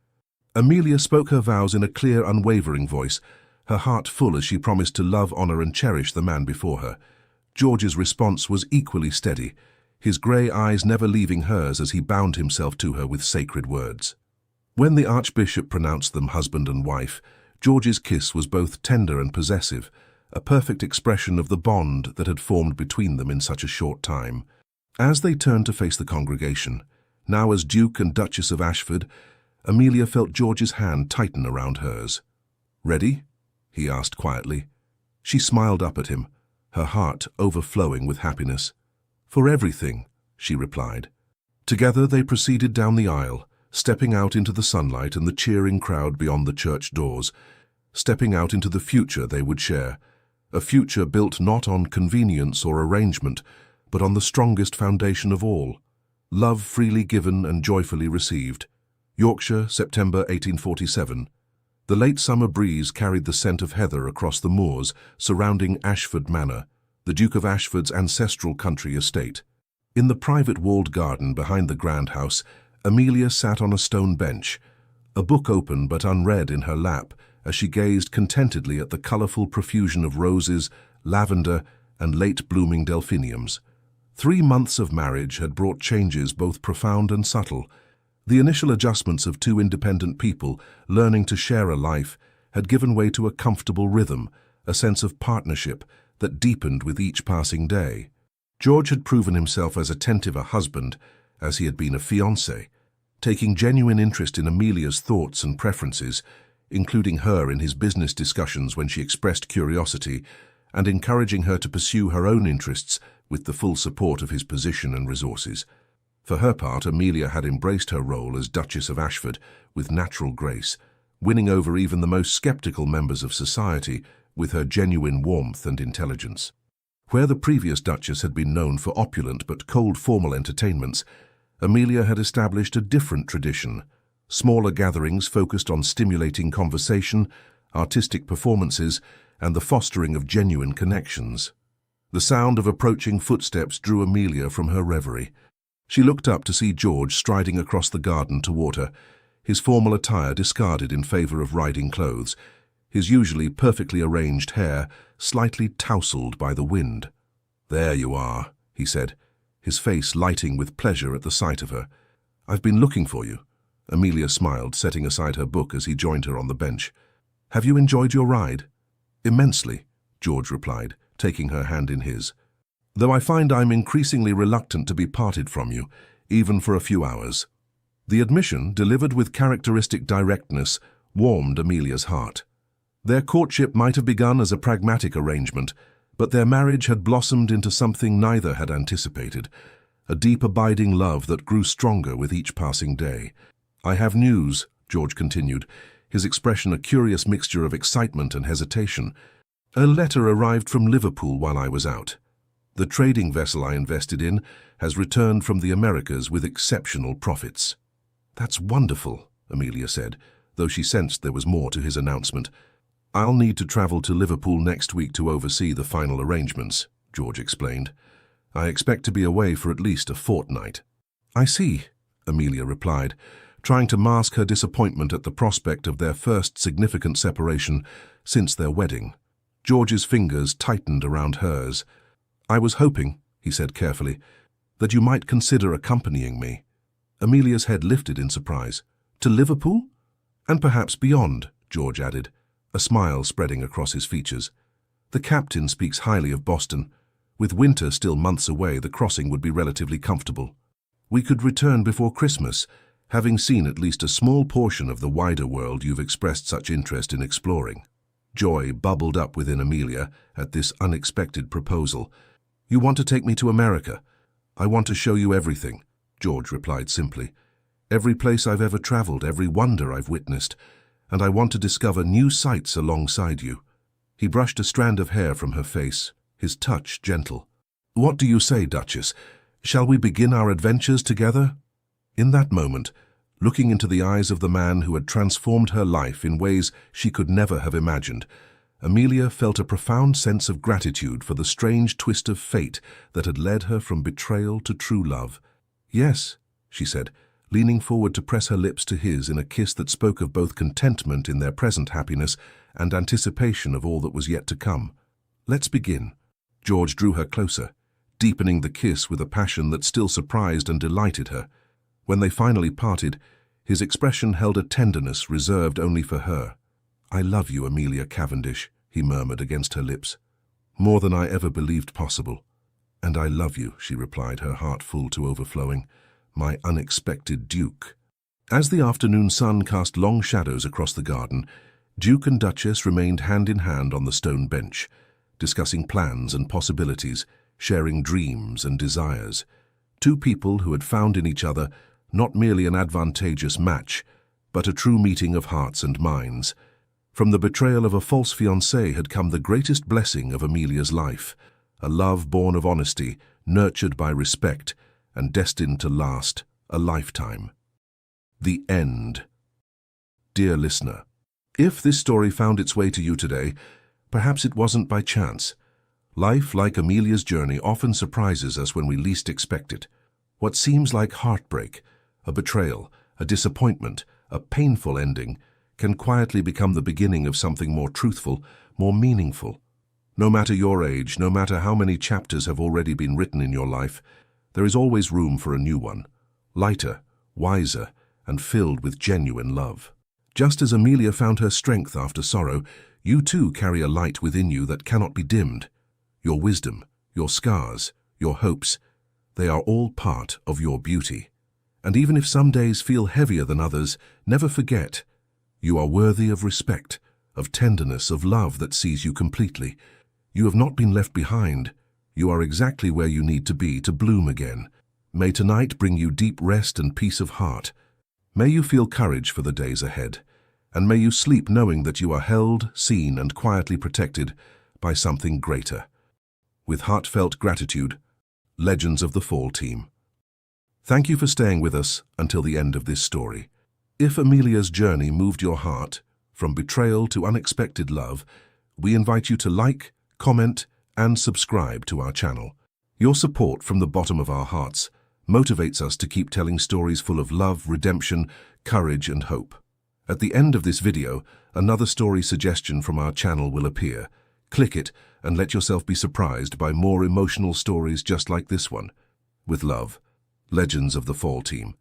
Speaker 1: Amelia spoke her vows in a clear, unwavering voice, her heart full as she promised to love, honor, and cherish the man before her. George's response was equally steady, his grey eyes never leaving hers as he bound himself to her with sacred words. When the Archbishop pronounced them husband and wife, George's kiss was both tender and possessive, a perfect expression of the bond that had formed between them in such a short time. As they turned to face the congregation, now as Duke and Duchess of Ashford, Amelia felt George's hand tighten around hers. "Ready?" he asked quietly. She smiled up at him, her heart overflowing with happiness. "For everything," she replied. Together they proceeded down the aisle, stepping out into the sunlight and the cheering crowd beyond the church doors, stepping out into the future they would share, a future built not on convenience or arrangement, but on the strongest foundation of all, love freely given and joyfully received. Yorkshire, September 1847. The late summer breeze carried the scent of heather across the moors surrounding Ashford Manor, the Duke of Ashford's ancestral country estate. In the private walled garden behind the grand house, Amelia sat on a stone bench, a book open but unread in her lap as she gazed contentedly at the colourful profusion of roses, lavender, and late-blooming delphiniums. 3 months of marriage had brought changes both profound and subtle. The initial adjustments of two independent people learning to share a life had given way to a comfortable rhythm, a sense of partnership that deepened with each passing day. George had proven himself as attentive a husband as he had been a fiancé, taking genuine interest in Amelia's thoughts and preferences, including her in his business discussions when she expressed curiosity, and encouraging her to pursue her own interests with the full support of his position and resources. For her part, Amelia had embraced her role as Duchess of Ashford with natural grace, winning over even the most sceptical members of society with her genuine warmth and intelligence. Where the previous Duchess had been known for opulent but cold formal entertainments, Amelia had established a different tradition, smaller gatherings focused on stimulating conversation, artistic performances, and the fostering of genuine connections. The sound of approaching footsteps drew Amelia from her reverie. She looked up to see George striding across the garden toward her, his formal attire discarded in favor of riding clothes, his usually perfectly arranged hair slightly tousled by the wind. "There you are," he said, his face lighting with pleasure at the sight of her. "I've been looking for you." Amelia smiled, setting aside her book as he joined her on the bench. "Have you enjoyed your ride?" "Immensely," George replied, taking her hand in his. "Though I find I'm increasingly reluctant to be parted from you, even for a few hours." The admission, delivered with characteristic directness, warmed Amelia's heart. Their courtship might have begun as a pragmatic arrangement, but their marriage had blossomed into something neither had anticipated, a deep abiding love that grew stronger with each passing day. "I have news," George continued, his expression a curious mixture of excitement and hesitation. "A letter arrived from Liverpool while I was out. The trading vessel I invested in has returned from the Americas with exceptional profits." "That's wonderful," Amelia said, though she sensed there was more to his announcement. "I'll need to travel to Liverpool next week to oversee the final arrangements," George explained. "I expect to be away for at least a fortnight." "I see," Amelia replied, trying to mask her disappointment at the prospect of their first significant separation since their wedding. George's fingers tightened around hers. "I was hoping," he said carefully, "that you might consider accompanying me." Amelia's head lifted in surprise. "To Liverpool?" "And perhaps beyond," George added, a smile spreading across his features. "The captain speaks highly of Boston. With winter still months away, the crossing would be relatively comfortable. We could return before Christmas, having seen at least a small portion of the wider world you've expressed such interest in exploring." Joy bubbled up within Amelia at this unexpected proposal. "You want to take me to America?" "I want to show you everything," George replied simply. "Every place I've ever traveled, every wonder I've witnessed, and I want to discover new sights alongside you." He brushed a strand of hair from her face, his touch gentle. "What do you say, Duchess? Shall we begin our adventures together?" In that moment, looking into the eyes of the man who had transformed her life in ways she could never have imagined, Amelia felt a profound sense of gratitude for the strange twist of fate that had led her from betrayal to true love. "Yes," she said, leaning forward to press her lips to his in a kiss that spoke of both contentment in their present happiness and anticipation of all that was yet to come. "Let's begin." George drew her closer, deepening the kiss with a passion that still surprised and delighted her. When they finally parted, his expression held a tenderness reserved only for her. "I love you, Amelia Cavendish," he murmured against her lips. "More than I ever believed possible." "And I love you," she replied, her heart full to overflowing. "My unexpected Duke." As the afternoon sun cast long shadows across the garden, Duke and Duchess remained hand in hand on the stone bench, discussing plans and possibilities, sharing dreams and desires. Two people who had found in each other not merely an advantageous match, but a true meeting of hearts and minds. From the betrayal of a false fiancé had come the greatest blessing of Amelia's life, a love born of honesty, nurtured by respect, and destined to last a lifetime. The end. Dear listener, if this story found its way to you today, perhaps it wasn't by chance. Life, like Amelia's journey, often surprises us when we least expect it. What seems like heartbreak, a betrayal, a disappointment, a painful ending, can quietly become the beginning of something more truthful, more meaningful. No matter your age, no matter how many chapters have already been written in your life, there is always room for a new one, lighter, wiser, and filled with genuine love. Just as Amelia found her strength after sorrow, you too carry a light within you that cannot be dimmed. Your wisdom, your scars, your hopes, they are all part of your beauty. And even if some days feel heavier than others, never forget, you are worthy of respect, of tenderness, of love that sees you completely. You have not been left behind. You are exactly where you need to be to bloom again. May tonight bring you deep rest and peace of heart. May you feel courage for the days ahead, and may you sleep knowing that you are held, seen, and quietly protected by something greater. With heartfelt gratitude, Legends of the Fall Team. Thank you for staying with us until the end of this story. If Amelia's journey moved your heart, from betrayal to unexpected love, we invite you to like, comment, and subscribe to our channel. Your support from the bottom of our hearts motivates us to keep telling stories full of love, redemption, courage, and hope. At the end of this video, another story suggestion from our channel will appear. Click it and let yourself be surprised by more emotional stories just like this one. With love, Legends of the Fall Team.